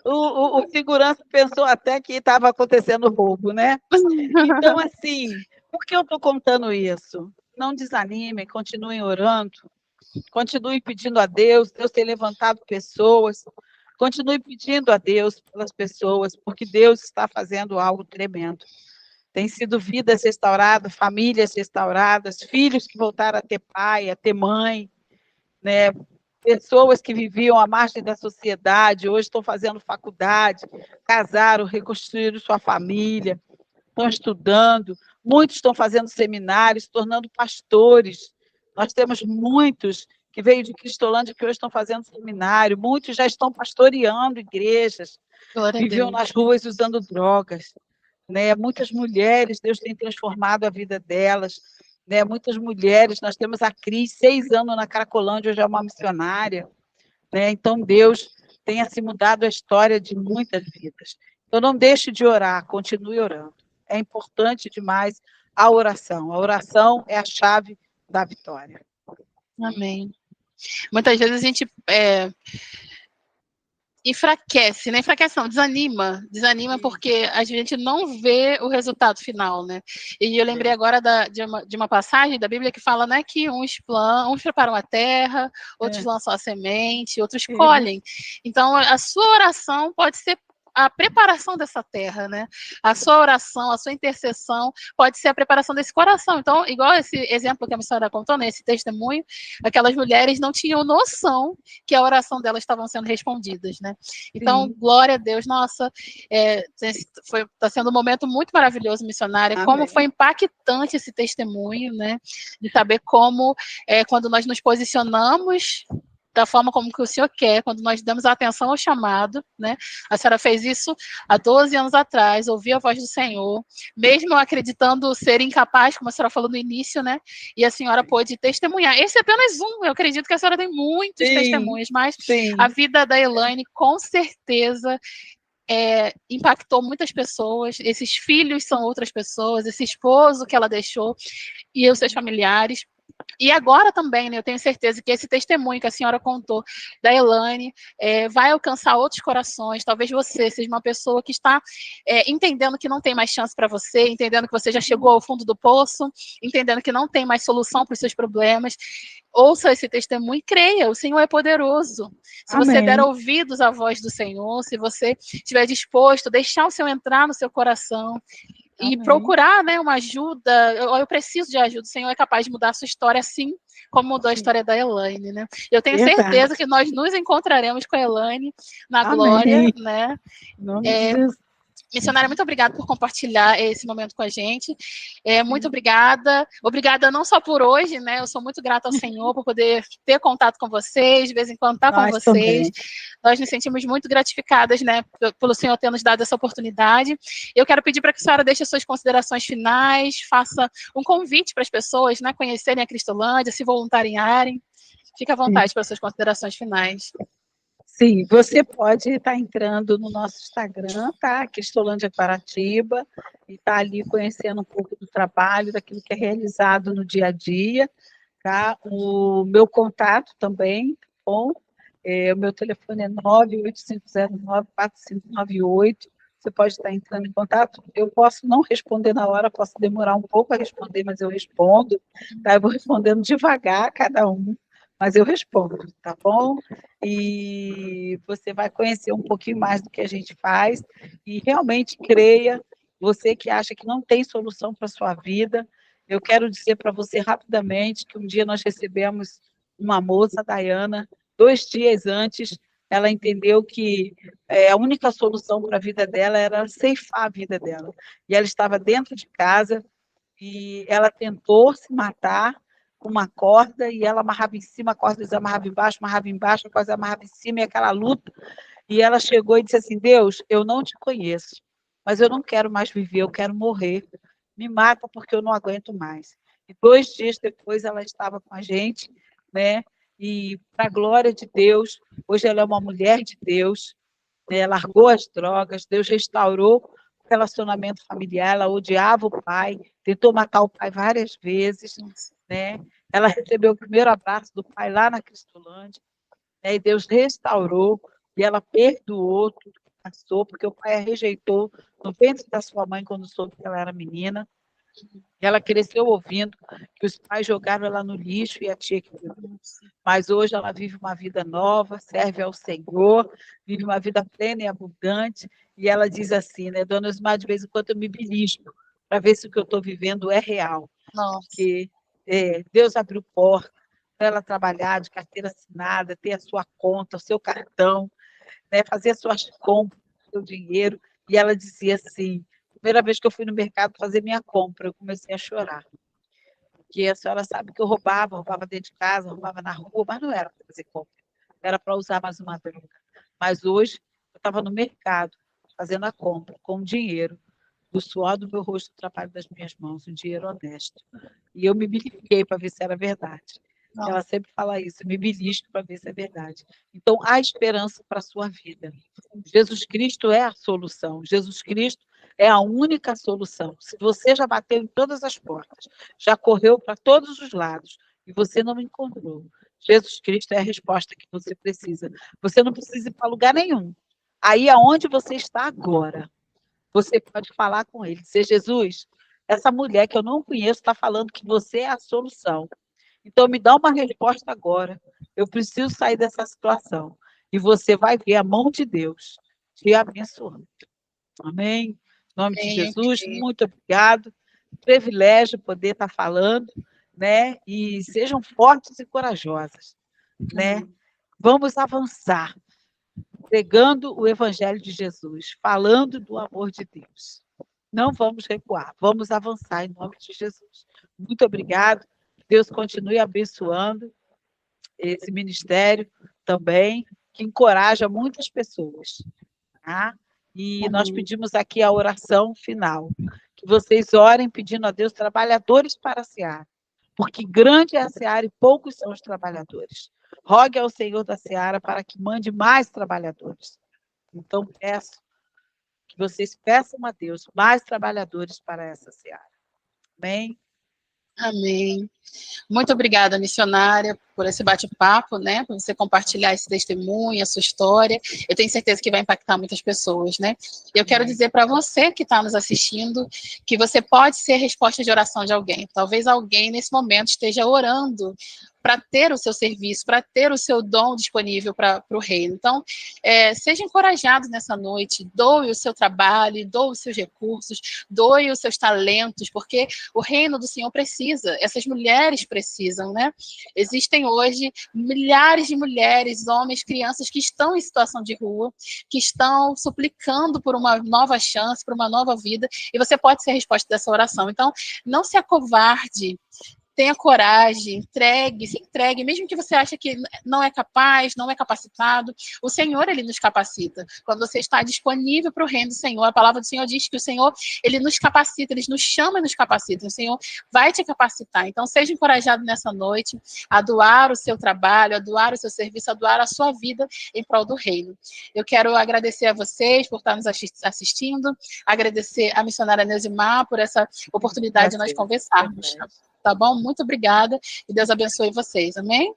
O segurança pensou até que estava acontecendo roubo, né? Então, assim, por que eu estou contando isso? Não desanimem, continuem orando, continuem pedindo a Deus. Deus tem levantado pessoas, continue pedindo a Deus pelas pessoas, porque Deus está fazendo algo tremendo. Tem sido vidas restauradas, famílias restauradas, filhos que voltaram a ter pai, a ter mãe, né? Pessoas que viviam à margem da sociedade, hoje estão fazendo faculdade, casaram, reconstruíram sua família, estão estudando, muitos estão fazendo seminários, se tornando pastores. Nós temos muitos que veio de Cristolândia que hoje estão fazendo seminário, muitos já estão pastoreando igrejas, viviam nas ruas usando drogas. Né? Muitas mulheres, Deus tem transformado a vida delas. Né? Muitas mulheres, nós temos a Cris, 6 anos na Cracolândia, hoje é uma missionária. Né? Então, Deus tem assim mudado a história de muitas vidas. Então, não deixe de orar, continue orando. É importante demais a oração. A oração é a chave da vitória. Amém. Muitas vezes a gente enfraquece, né? Enfraquece não, desanima porque a gente não vê o resultado final, né? E eu lembrei agora de uma passagem da Bíblia que fala, né, que uns preparam a terra, outros lançam a semente, outros colhem. Então, a sua oração pode ser a preparação dessa terra, né? A sua oração, a sua intercessão pode ser a preparação desse coração. Então, igual esse exemplo que a missionária contou, né, esse testemunho, aquelas mulheres não tinham noção que a oração delas estavam sendo respondidas, né? Então, sim, glória a Deus. Nossa, está sendo um momento muito maravilhoso, missionária. Amém. Como foi impactante esse testemunho, né? De saber como, quando nós nos posicionamos da forma como que o Senhor quer, quando nós damos atenção ao chamado, né? A senhora fez isso há 12 anos atrás, ouviu a voz do Senhor, mesmo acreditando ser incapaz, como a senhora falou no início, né? E a senhora pôde testemunhar. Esse é apenas um, eu acredito que a senhora tem muitos testemunhos, mas a vida da Elaine, com certeza, impactou muitas pessoas, esses filhos são outras pessoas, esse esposo que ela deixou e os seus familiares. E agora também, né, eu tenho certeza que esse testemunho que a senhora contou da Elaine vai alcançar outros corações. Talvez você seja uma pessoa que está entendendo que não tem mais chance para você, entendendo que você já chegou ao fundo do poço, entendendo que não tem mais solução para os seus problemas. Ouça esse testemunho e creia, o Senhor é poderoso. Se Amém. você der ouvidos à voz do Senhor, se você estiver disposto, deixar o Senhor entrar no seu coração, e procurar, né, uma ajuda, eu preciso de ajuda, o Senhor é capaz de mudar a sua história assim, como mudou a história da Elaine, né? Eu tenho certeza que nós nos encontraremos com a Elaine na glória, né? Missionária, muito obrigada por compartilhar esse momento com a gente. Muito obrigada. Obrigada não só por hoje, né? Eu sou muito grata ao Senhor por poder ter contato com vocês, de vez em quando estar com vocês. Também. Nós nos sentimos muito gratificadas, né, pelo Senhor ter nos dado essa oportunidade. Eu quero pedir para que a senhora deixe as suas considerações finais, faça um convite para as pessoas, né, conhecerem a Cristolândia, se voluntariarem. Fique à vontade para as suas considerações finais. Sim, você pode estar entrando no nosso Instagram, tá? Cristolândia Guaratiba, e estar ali conhecendo um pouco do trabalho, daquilo que é realizado no dia a dia, tá? O meu contato também, bom, o meu telefone é 985094598. Você pode estar entrando em contato. Eu posso não responder na hora, posso demorar um pouco a responder, mas eu respondo, tá? Eu vou respondendo devagar cada um, mas eu respondo, tá bom? E você vai conhecer um pouquinho mais do que a gente faz e realmente creia, você que acha que não tem solução para a sua vida, eu quero dizer para você rapidamente que um dia nós recebemos uma moça, a Dayana, 2 dias antes, ela entendeu que a única solução para a vida dela era ceifar a vida dela. E ela estava dentro de casa e ela tentou se matar com uma corda, e ela amarrava em cima, a corda amarrava embaixo, a corda amarrava em cima, e aquela luta. E ela chegou e disse assim: Deus, eu não te conheço, mas eu não quero mais viver, eu quero morrer. Me mata porque eu não aguento mais. E 2 dias depois ela estava com a gente, né? E, para a glória de Deus, hoje ela é uma mulher de Deus, né? Largou as drogas, Deus restaurou o relacionamento familiar, ela odiava o pai, tentou matar o pai várias vezes, né? Ela recebeu o primeiro abraço do pai lá na Cristolândia, né? E Deus restaurou, e ela perdoou tudo que passou, porque o pai a rejeitou no ventre da sua mãe quando soube que ela era menina. E ela cresceu ouvindo que os pais jogaram ela no lixo e a tia que viu. Mas hoje ela vive uma vida nova, serve ao Senhor, vive uma vida plena e abundante. E ela diz assim, né, Dona Osmar, de vez em quando eu me belisco para ver se o que eu estou vivendo é real. Porque Deus abriu porta para ela trabalhar de carteira assinada, ter a sua conta, o seu cartão, né, fazer as suas compras, o seu dinheiro. E ela dizia assim: primeira vez que eu fui no mercado fazer minha compra, eu comecei a chorar. Porque a senhora sabe que eu roubava dentro de casa, roubava na rua, mas não era para fazer compra, era para usar mais uma droga. Mas hoje, eu estava no mercado, fazendo a compra, com dinheiro, do suor do meu rosto, do trabalho das minhas mãos, um dinheiro honesto. E eu me belisquei para ver se era verdade. Ela sempre fala isso, me belisco para ver se é verdade. Então, há esperança para a sua vida. Jesus Cristo é a solução. Jesus Cristo é a única solução. Se você já bateu em todas as portas, já correu para todos os lados e você não encontrou, Jesus Cristo é a resposta que você precisa. Você não precisa ir para lugar nenhum. Aí aonde você está agora, você pode falar com ele. Dizer: Jesus, essa mulher que eu não conheço está falando que você é a solução. Então, me dá uma resposta agora. Eu preciso sair dessa situação. E você vai ver a mão de Deus te abençoando. Amém? Em nome de Jesus, muito obrigado. Privilégio poder estar falando, né? E sejam fortes e corajosas, né? Vamos avançar, pregando o Evangelho de Jesus, falando do amor de Deus. Não vamos recuar, vamos avançar em nome de Jesus. Muito obrigado. Deus continue abençoando. esse ministério também, que encoraja muitas pessoas. Tá? E nós pedimos aqui a oração final, que vocês orem pedindo a Deus trabalhadores para a seara, porque grande é a seara e poucos são os trabalhadores. Rogue ao Senhor da seara para que mande mais trabalhadores. Então, peço que vocês peçam a Deus mais trabalhadores para essa seara. Amém? Amém. Muito obrigada, missionária, por esse bate-papo, né? Por você compartilhar esse testemunho, a sua história. Eu tenho certeza que vai impactar muitas pessoas, né? E eu quero dizer para você que está nos assistindo que você pode ser resposta de oração de alguém. Talvez alguém nesse momento esteja orando para ter o seu serviço, para ter o seu dom disponível para o reino. Então, seja encorajado nessa noite, doe o seu trabalho, doe os seus recursos, doe os seus talentos, porque o reino do Senhor precisa, essas mulheres precisam, né? Existem hoje milhares de mulheres, homens, crianças que estão em situação de rua, que estão suplicando por uma nova chance, por uma nova vida, e você pode ser a resposta dessa oração. Então, não se acovarde, tenha coragem, se entregue, mesmo que você ache que não é capaz, não é capacitado, o Senhor, Ele nos capacita. Quando você está disponível para o reino do Senhor, a palavra do Senhor diz que o Senhor, Ele nos capacita, Ele nos chama e nos capacita, o Senhor vai te capacitar. Então, seja encorajado nessa noite a doar o seu trabalho, a doar o seu serviço, a doar a sua vida em prol do reino. Eu quero agradecer a vocês por estar nos assistindo, agradecer a missionária Neusimar por essa oportunidade de nós conversarmos. Tá bom? Muito obrigada e Deus abençoe vocês. Amém?